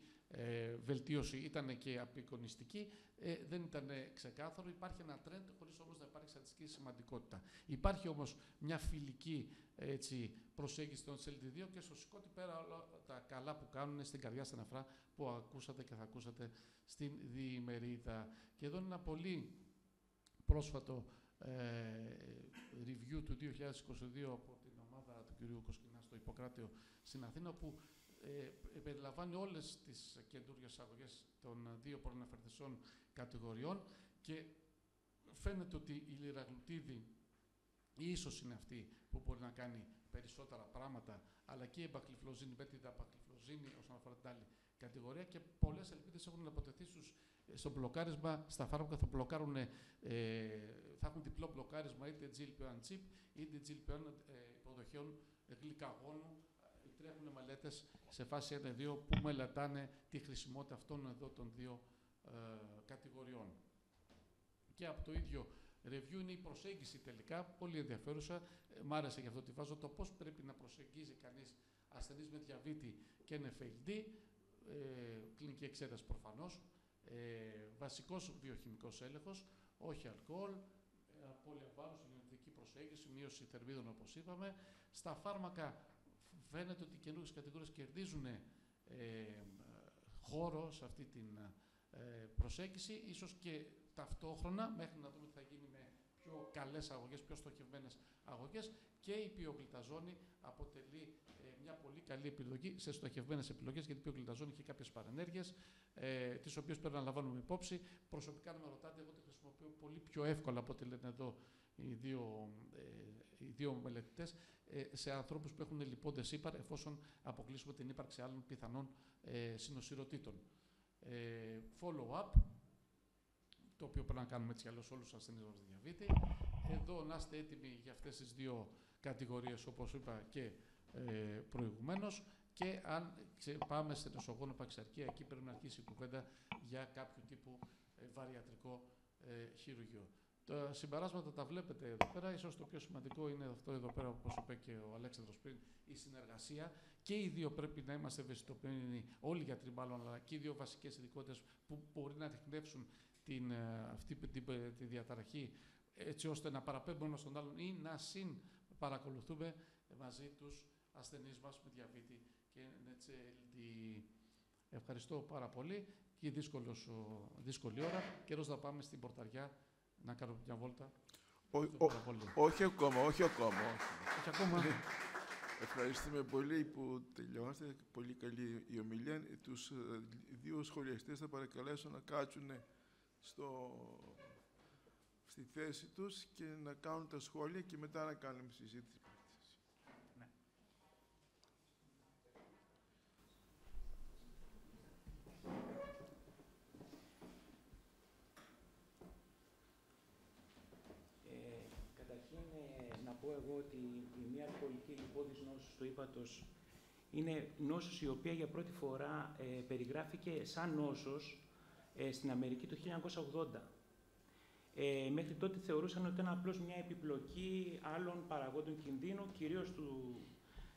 βελτίωση ήταν και απεικονιστική, δεν ήταν ξεκάθαρο. Υπάρχει ένα trend χωρίς όμως να υπάρχει στατιστική σημαντικότητα. Υπάρχει όμως μια φιλική προσέγγιση των SGLT2 και στο σηκώτη, πέρα όλα τα καλά που κάνουν στην καρδιά, στα νεφρά, που ακούσατε και θα ακούσατε στην διημερίδα. Και εδώ είναι ένα πολύ πρόσφατο review του 2022 από την ομάδα του κ. Κοσκινά στο Ιπποκράτιο στην Αθήνα, που περιλαμβάνει όλες τις καινούργιες αγωγές των δύο προαναφερθησών κατηγοριών, και φαίνεται ότι η λιραγλουτίδη ίσως είναι αυτή που μπορεί να κάνει περισσότερα πράγματα, αλλά και η εμπακλιφλοζίνη με τη δαπακλιφλοζίνη όσον αφορά την άλλη κατηγορία, και πολλές ελπίδες έχουν αποτεθεί στο μπλοκάρισμα. Στα φάρμακα θα μπλοκάρουν, θα έχουν διπλό μπλοκάρισμα, είτε GLP-1 chip είτε GLP-1 υποδοχέων γλυκαγόνου. Τρέχουν μελέτες σε φάση 1-2 που μελετάνε τη χρησιμότητα αυτών εδώ των δύο κατηγοριών. Και από το ίδιο review είναι η προσέγγιση τελικά, πολύ ενδιαφέρουσα. Μ' άρεσε γι' αυτό ότι βάζω το πώς πρέπει να προσεγγίζει κανείς ασθενείς με διαβήτη και NFLD, κλινική εξέταση προφανώς, βασικός βιοχημικός έλεγχος, όχι αλκοόλ, απώλεια βάρους, γενετική προσέγγιση, μείωση θερμίδων όπως είπαμε. Στα φάρμακα φαίνεται ότι οι καινούργιες κατηγορίες κερδίζουν χώρο σε αυτή την προσέγγιση, ίσως και ταυτόχρονα, μέχρι να δούμε τι θα γίνει με πιο καλές αγωγές, πιο στοχευμένες αγωγές, και η πιογλυταζόνη αποτελεί μια πολύ καλή επιλογή σε στοχευμένες επιλογές, γιατί η πιογλυταζόνη έχει κάποιες παρενέργειες, τις οποίες πρέπει να λαμβάνουμε υπόψη. Προσωπικά, να με ρωτάτε, εγώ τη χρησιμοποιώ πολύ πιο εύκολα από ό,τι λένε εδώ οι δύο μελετητές, σε ανθρώπους που έχουν λιπόντες ύπαρ, εφόσον αποκλείσουμε την ύπαρξη άλλων πιθανών συνοσυρωτήτων. Follow-up, το οποίο πρέπει να κάνουμε έτσι κι αλλιώς όλους τους ασθενείς με διαβήτη. Εδώ να είστε έτοιμοι για αυτές τις δύο κατηγορίες, όπως είπα και προηγουμένως. Και αν πάμε σε νοσογόνο παξιαρκία, εκεί πρέπει να αρχίσει η κουβέντα για κάποιο τύπου βαριατρικό χειρουργείο. Τα συμπεράσματα τα βλέπετε εδώ πέρα. Ίσως το πιο σημαντικό είναι αυτό εδώ πέρα, όπως είπε και ο Αλέξανδρος πριν, η συνεργασία. Και οι δύο πρέπει να είμαστε ευαισθητοποιημένοι, όλοι οι γιατροί μάλλον, αλλά και οι δύο βασικές ειδικότητες που μπορεί να ανοιχνεύσουν αυτή τη διαταραχή, έτσι ώστε να παραπέμπουμε ένας στον άλλον ή να παρακολουθούμε μαζί τους ασθενείς μας με διαβήτη και NHLD. Ευχαριστώ πάρα πολύ και δύσκολη ώρα. Καιρός να πάμε στην Πορταριά να κάνουμε μια βόλτα. Όχι ακόμα. Όχι ακόμα. Ευχαριστούμε πολύ που τελειώσατε. Πολύ καλή η ομιλία. Τους δύο σχολιαστές θα παρακαλέσω να κάτσουν στη θέση τους και να κάνουν τα σχόλια και μετά να κάνουμε συζήτηση. Ναι. Καταρχήν, να πω εγώ ότι η μία αλκοολική λιπόδης νόσος του ύπατος είναι νόσος η οποία για πρώτη φορά περιγράφηκε σαν νόσος στην Αμερική το 1980. Μέχρι τότε θεωρούσαν ότι ήταν απλώς μια επιπλοκή άλλων παραγόντων κινδύνου, κυρίως του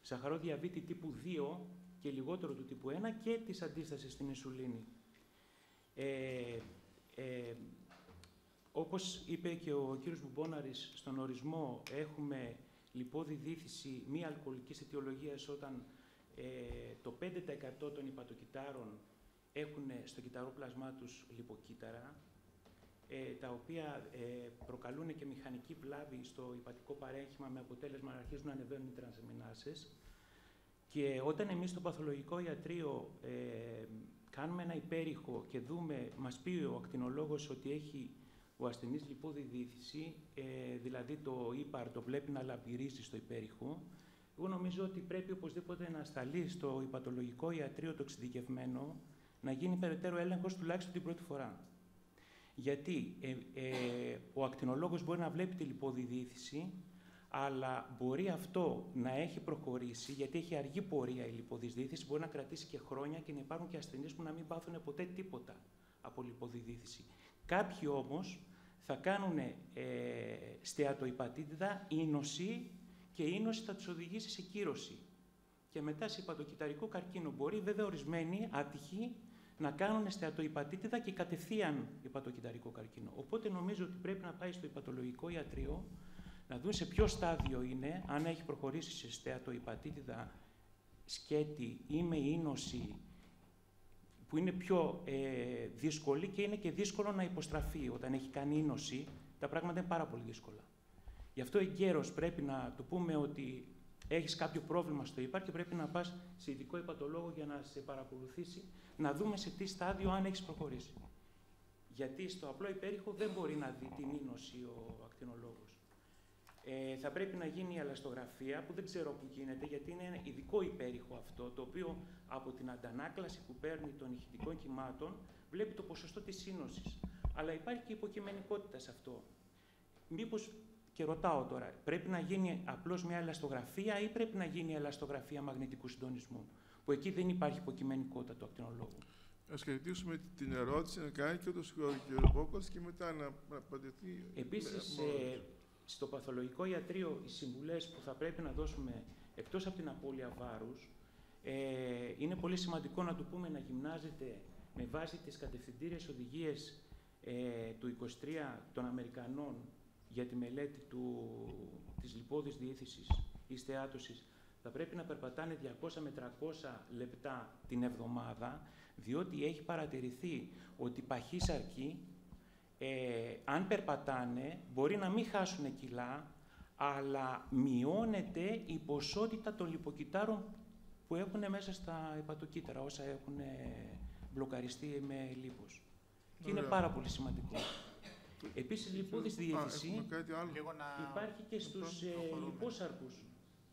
σαχαροδιαβήτη τύπου 2 και λιγότερο του τύπου 1 και της αντίστασης στην ινσουλίνη. Όπως είπε και ο κύριος Μπουμπώναρης, στον ορισμό έχουμε λιπόδη δίθηση μη αλκοολικής αιτιολογίας όταν το 5% των υπατοκυτάρων έχουν στο κυταρόπλασμά τους λιποκύτταρα, τα οποία προκαλούν και μηχανική βλάβη στο υπατικό παρέχημα με αποτέλεσμα να αρχίζουν να ανεβαίνουν οι τρανσαμινάσες. Και όταν εμείς στο παθολογικό ιατρείο κάνουμε ένα υπέρηχο και μας πει ο ακτινολόγος ότι έχει ο ασθενής λιπόδη δίθηση, δηλαδή το ύπαρ το βλέπει να λαμπυρίζει στο υπέρηχο, εγώ νομίζω ότι πρέπει οπωσδήποτε να σταλεί στο υπατολογικό ιατρείο το εξειδικευμένο να γίνει περαιτέρω έλεγχος τουλάχιστον την πρώτη φορά. Γιατί ο ακτινολόγος μπορεί να βλέπει τη λιπόδη διήθηση, αλλά μπορεί αυτό να έχει προχωρήσει, γιατί έχει αργή πορεία η λιπόδης διήθηση, μπορεί να κρατήσει και χρόνια και να υπάρχουν και ασθενείς που να μην πάθουν ποτέ τίποτα από λιπόδη διήθηση. Κάποιοι όμως θα κάνουν στεατοϊπατίτιδα, ίνωση, και η ίνωση θα τους οδηγήσει σε κύρωση. Και μετά σε υπατοκυταρικό καρκίνο μπορεί, βέβαια ορισμένοι άτυχοι, να κάνουν στεατοϊπατίτιδα και κατευθείαν υπατοκυταρικό καρκίνο. Οπότε νομίζω ότι πρέπει να πάει στο υπατολογικό ιατρείο, να δουν σε ποιο στάδιο είναι, αν έχει προχωρήσει σε στεατοϊπατίτιδα σκέτη ή με ίνωση, που είναι πιο δύσκολη και είναι και δύσκολο να υποστραφεί. Όταν έχει κάνει ίνωση, τα πράγματα είναι πάρα πολύ δύσκολα. Γι' αυτό εγκαίρως πρέπει να του πούμε ότι έχεις κάποιο πρόβλημα στο ύπαρ και πρέπει να πας σε ειδικό υπατολόγο για να σε παρακολουθήσει, να δούμε σε τι στάδιο αν έχεις προχωρήσει. Γιατί στο απλό υπέρηχο δεν μπορεί να δει την ίνωση ο ακτινολόγος. Θα πρέπει να γίνει η ελαστογραφία, που δεν ξέρω που γίνεται, γιατί είναι ένα ειδικό υπέρηχο αυτό, το οποίο από την αντανάκλαση που παίρνει των ηχητικών κυμάτων βλέπει το ποσοστό της ίνωσης. Αλλά υπάρχει και υποκειμενικότητα σε αυτό. Μήπως, και ρωτάω τώρα, πρέπει να γίνει απλώς μια ελαστογραφία ή πρέπει να γίνει ελαστογραφία μαγνητικού συντονισμού, που εκεί δεν υπάρχει υποκειμενικότητα του ακτινολόγου. Ας κρατήσουμε την ερώτηση, να κάνει και το σχόλιο κ. Μπόκολς και μετά να απαντηθεί. Επίσης, στο παθολογικό ιατρείο, οι συμβουλές που θα πρέπει να δώσουμε εκτός από την απώλεια βάρους, είναι πολύ σημαντικό να του πούμε να γυμνάζεται με βάση τις κατευθυντήριες οδηγίες του 23 των Αμερικανών για τη μελέτη της λιπόδης διήθησης ή στεάτωσης. Θα πρέπει να περπατάνε 200 με 300 λεπτά την εβδομάδα, Διότι έχει παρατηρηθεί ότι οι παχύσαρκοι, αν περπατάνε, μπορεί να μην χάσουν κιλά, αλλά μειώνεται η ποσότητα των λιποκυτάρων που έχουν μέσα στα υπατοκύτταρα, όσα έχουν μπλοκαριστεί με λίπος. Και είναι πάρα πολύ σημαντικό. Επίσης, λιπόδης διαίτηση υπάρχει και στους λιπόσαρκους,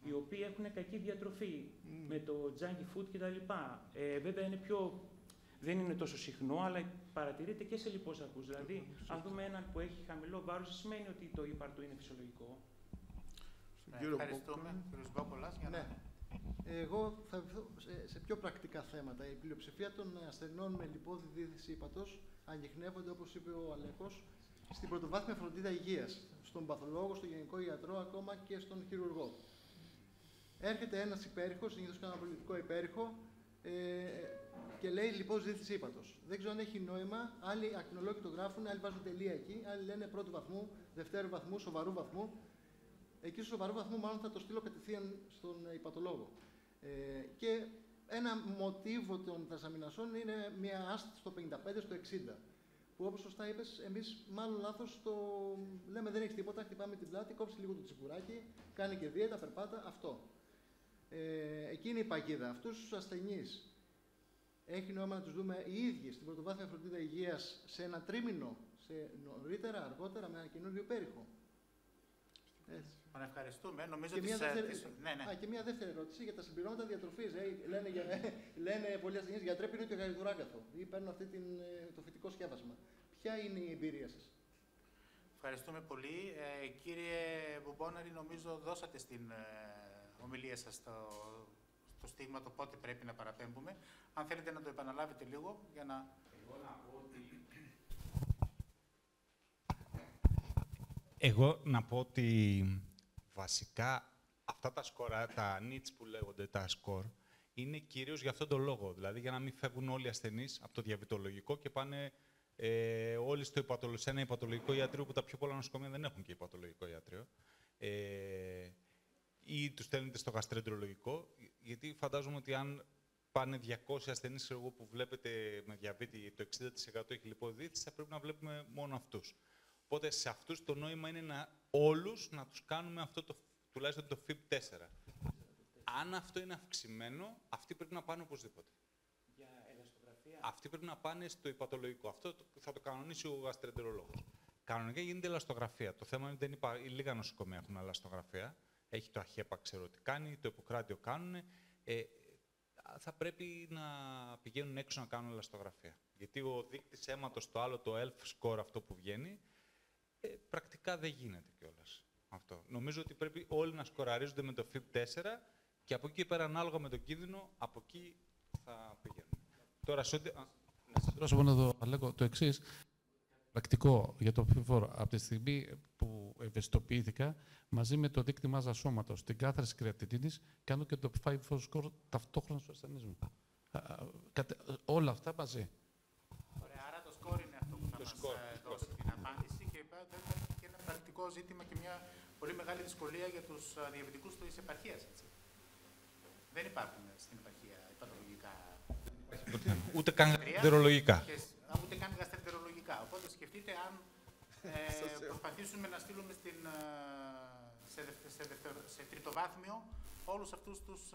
οι οποίοι έχουν κακή διατροφή, με το junkie food κτλ. Βέβαια, δεν είναι τόσο συχνό, αλλά παρατηρείται και σε λιπόσαρκους. Δηλαδή, αν δούμε έναν που έχει χαμηλό βάρος, δεν σημαίνει ότι το ύπαρ του είναι φυσιολογικό. Ευχαριστούμε. Κύριος Γκόπολας, για να... Εγώ θα βρεθώ σε πιο πρακτικά θέματα. Η πλειοψηφία των ασθενών με λιπόδη διαίτηση ύπατος ανιχνεύονται, όπως είπε ο Αλέκος, στην πρωτοβάθμια φροντίδα υγείας, στον παθολόγο, στον γενικό ιατρό, ακόμα και στον χειρουργό. Έρχεται ένας υπέρηχος, συνήθως ένα πολιτικό υπέρηχο, και λέει λιπόδη διαίτηση ύπατος. Δεν ξέρω αν έχει νόημα. Άλλοι ακτινολόγοι το γράφουν, άλλοι βάζουν τελεία εκεί, άλλοι λένε πρώτου βαθμού, δευτέρου βαθμού, σοβαρού βαθμού. Εκεί στο σοβαρό βαθμό, μάλλον θα το στείλω κατευθείαν στον υπατολόγο. Και ένα μοτίβο των δασαμινασών είναι μια άσθηση στο 55, στο 60. Που όπως σωστά είπες, εμείς μάλλον λάθος το λέμε δεν έχει τίποτα, χτυπάμε την πλάτη, κόψει λίγο το τσιπουράκι, κάνει και δίαιτα, περπάτα, αυτό. Εκείνη η παγίδα. Αυτούς τους ασθενείς έχει νόημα να τους δούμε οι ίδιοι στην πρωτοβάθμια φροντίδα υγείας σε ένα τρίμηνο, σε νωρίτερα, αργότερα, με ένα καινούριο υπέρηχο. Ευχαριστούμε. Νομίζω και, ότι μια δεύτερη ερώτηση για τα συμπληρώματα διατροφής. Λένε πολλοί ασθενείς, γιατρέ, πίνουν και γαϊδουράγκαθο ή παίρνουν το φυτικό σκεύασμα. Ποια είναι η εμπειρία σας? Ευχαριστούμε πολύ. Κύριε Μπομπόναρη, νομίζω δώσατε στην ομιλία σας το στίγμα το πότε πρέπει να παραπέμπουμε. Αν θέλετε να το επαναλάβετε λίγο για να... Εγώ να πω ότι βασικά αυτά τα σκορ, τα nits που λέγονται, τα σκορ, είναι κυρίως για αυτόν τον λόγο. Δηλαδή για να μην φεύγουν όλοι οι ασθενείς από το διαβητολογικό και πάνε όλοι σε ένα υπατολογικό ιατρείο, που τα πιο πολλά νοσοκομεία δεν έχουν και υπατολογικό ιατρείο. Ή τους στέλνετε στο γαστρεντερολογικό, γιατί φαντάζομαι ότι αν πάνε 200 ασθενείς που βλέπετε με διαβήτη, το 60% έχει λιπόδη διαίτηση, θα πρέπει να βλέπουμε μόνο αυτούς. Οπότε σε αυτούς το νόημα είναι όλους να τους κάνουμε αυτό τουλάχιστον το FIB4. Αν αυτό είναι αυξημένο, αυτοί πρέπει να πάνε οπωσδήποτε. Για ελαστογραφία. Αυτοί πρέπει να πάνε στο υπατολογικό. Αυτό θα το κανονίσει ο γαστρεντερολόγος. Κανονικά γίνεται ελαστογραφία. Το θέμα είναι ότι λίγα νοσοκομεία έχουν ελαστογραφία. Έχει το ΑΧΕΠΑ, ξέρω τι κάνει, το Ιπποκράτιο κάνουν. Θα πρέπει να πηγαίνουν έξω να κάνουν ελαστογραφία. Γιατί ο δείκτης αίματος, το άλλο, το ELF score, αυτό που βγαίνει, πρακτικά δεν γίνεται κιόλας αυτό. Νομίζω ότι πρέπει όλοι να σκοραρίζονται με το FIB4 και από εκεί πέρα, ανάλογα με τον κίνδυνο, από εκεί θα πηγαίνουν. Τώρα, σε ό,τι... Να συμπληρώσω μόνο το εξής. Πρακτικό για το FIB4, από τη στιγμή που ευαισθητοποιήθηκα, μαζί με το δείκτη μάζα σώματος, την κάθαρση κρεατινίνης, κάνω και το FIB4 score ταυτόχρονα στους ασθενείς μου. Όλα αυτά μαζί. Ωραία, άρα το σκορ είναι αυτό που θα μας δώσει την απάντηση και και ένα πρακτικό ζήτημα και μια πολύ μεγάλη δυσκολία για τους διαβητικούς της επαρχίας. Δεν υπάρχουν στην επαρχία υπατολογικά. Ούτε καν γαστερολογικά. Ούτε καν γαστερολογικά. Οπότε σκεφτείτε αν προσπαθήσουμε να στείλουμε σε τριτοβάθμιο όλους αυτούς τους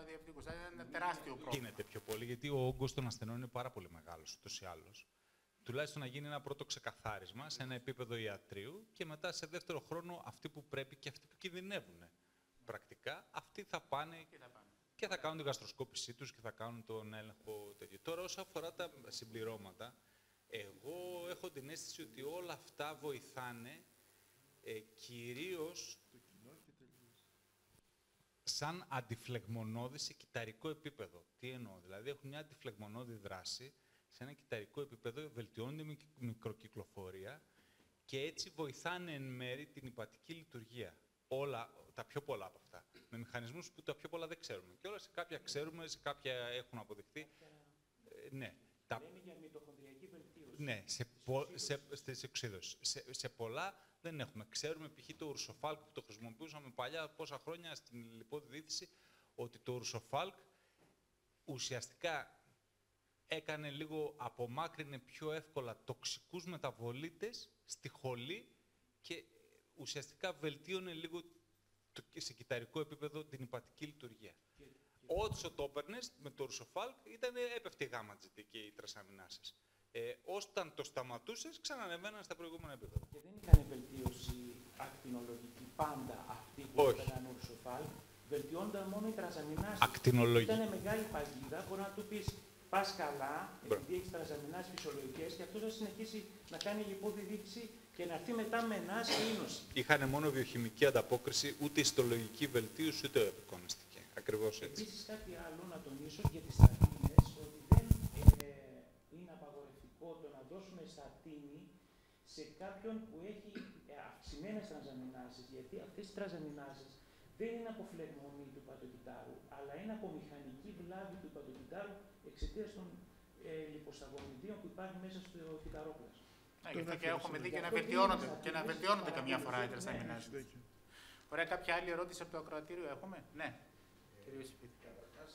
διαβητικούς. Είναι ένα τεράστιο πρόβλημα. Γίνεται πιο πολύ, γιατί ο όγκος των ασθενών είναι πάρα πολύ μεγάλος, ούτως ή άλλως. Τουλάχιστον να γίνει ένα πρώτο ξεκαθάρισμα σε ένα επίπεδο ιατρείου και μετά σε δεύτερο χρόνο αυτοί που πρέπει και αυτοί που κινδυνεύουν πρακτικά, αυτοί θα πάνε και θα κάνουν την γαστροσκόπησή τους και θα κάνουν τον έλεγχο τέτοιο. Τώρα, όσο αφορά τα συμπληρώματα, εγώ έχω την αίσθηση ότι όλα αυτά βοηθάνε κυρίως σαν αντιφλεγμονώδη σε κυταρικό επίπεδο. Τι εννοώ? Δηλαδή έχουν μια αντιφλεγμονώδη δράση σε ένα κυταρικό επίπεδο, βελτιώνουν τη μικροκυκλοφορία και έτσι βοηθάνε εν μέρη την υπατική λειτουργία. Όλα, τα πιο πολλά από αυτά. Με μηχανισμούς που τα πιο πολλά δεν ξέρουμε. Και όλα σε κάποια ξέρουμε, σε κάποια έχουν αποδειχθεί. Ναι. Λέμε για μυτοχονδριακή βελτίωση. Ναι, στις εξίδωσεις. Σε πολλά δεν έχουμε. Ξέρουμε π.χ. το ουρσοφάλκ που το χρησιμοποιούσαμε παλιά πόσα χρόνια στην λιπόδη διαίτηση, ότι το ουρσοφάλκ ουσιαστικά έκανε λίγο, απομάκρυνε πιο εύκολα τοξικούς μεταβολίτες στη χολή και ουσιαστικά βελτίωνε λίγο σε κυταρικό επίπεδο την υπατική λειτουργία. Όσο το έπαιρνες με το Ρουσοφάλκ, έπεφτε η γάμα GT και οι τρασαμινάσεις. Όταν το σταματούσες, ξανανεβαίναν στα προηγούμενα επίπεδα. Και δεν είχαν βελτίωση ακτινολογική πάντα αυτή που έκαναν ο Ρουσοφάλκ. Βελτιώνονταν μόνο οι τραζαμινάσεις. Ακτινολογική. Ήταν μεγάλη παγίδα, μπορεί να του πεις πας καλά, επειδή έχεις τραζαμινάσεις φυσιολογικές και αυτός θα συνεχίσει να κάνει λιπόδιδίκηση και να έρθει μετά με ενάση ίνωση. Είχαν μόνο βιοχημική ανταπόκριση, ούτε ιστολογική βελτίωση, ούτε επικονιστική. Ακριβώς έτσι. Επίσης κάτι άλλο να τονίσω για τις στατίνες, ότι δεν είναι απαγορευτικό το να δώσουμε στατίνη σε κάποιον που έχει αυξημένες τραζαμινάσεις, γιατί αυτές οι τραζαμινάσεις δεν είναι από φλεγμονή του υπατοκυτάρου, αλλά είναι από μηχανική βλάβη του υπατοκυτάρου εξαιτίας των λιποσταγονιδίων που υπάρχουν μέσα στο κυταρόπλαστο. Γι' αυτό και έχουμε δει και να βελτιώνονται καμιά φορά οι τρασαμινάσεις. Ωραία, κάποια άλλη ερώτηση από το ακροατήριο έχουμε? Ναι. Κύριε Ιωσήφιδη. Καταρχάς,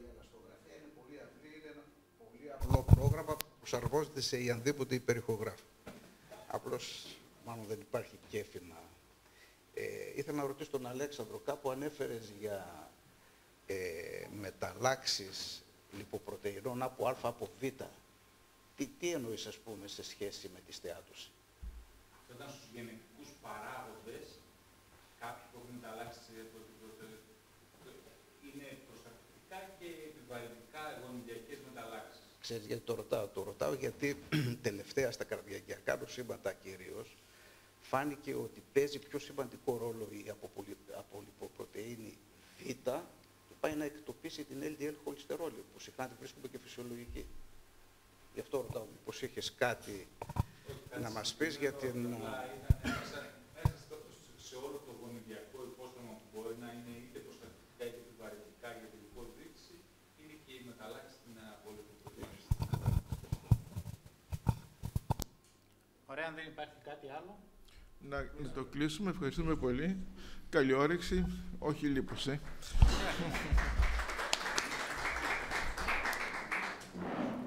η ελαστογραφία είναι πολύ απλή, είναι ένα πολύ απλό πρόγραμμα που προσαρμόζεται σε ιανδήποτε υπερηχογράφο. Απλώς, μάλλον δεν υπάρχει κέφι να... ήθελα να ρωτήσω τον Αλέξανδρο, κάπου ανέφερες για μεταλλάξεις λιποπρωτεϊνών από α από β. Τι εννοείς, ας πούμε, σε σχέση με τη στεάτωση? Αυτό ήταν στους γενετικούς παράγοντες, κάποιοι που έχουν μεταλλάξει είναι προστατευτικά και επιβαρυντικά γονιδιακές μεταλλάξεις. Ξέρεις γιατί το ρωτάω? Το ρωτάω γιατί τελευταία στα καρδιακιακά νοσήματα κυρίως φάνηκε ότι παίζει πιο σημαντικό ρόλο η απολιποπρωτεΐνη Β και πάει να εκτοπίσει την LDL χολυστερόλη, που συχνά τη βρίσκουμε και φυσιολογική. Γι' αυτό ρωτάω, μήπως είχες κάτι να μας πεις για την... Μέσα σε όλο το γονιδιακό υπόστρωμα που μπορεί να είναι είτε προστατευτικά είτε επιβαρυντικά για την υποδείξη, είναι και η μεταλλάξη στην απολιποπρωτεΐνη. Ωραία, αν δεν υπάρχει κάτι άλλο. Να το κλείσουμε. Ευχαριστούμε πολύ. Καλή όρεξη. Όχι λίπος,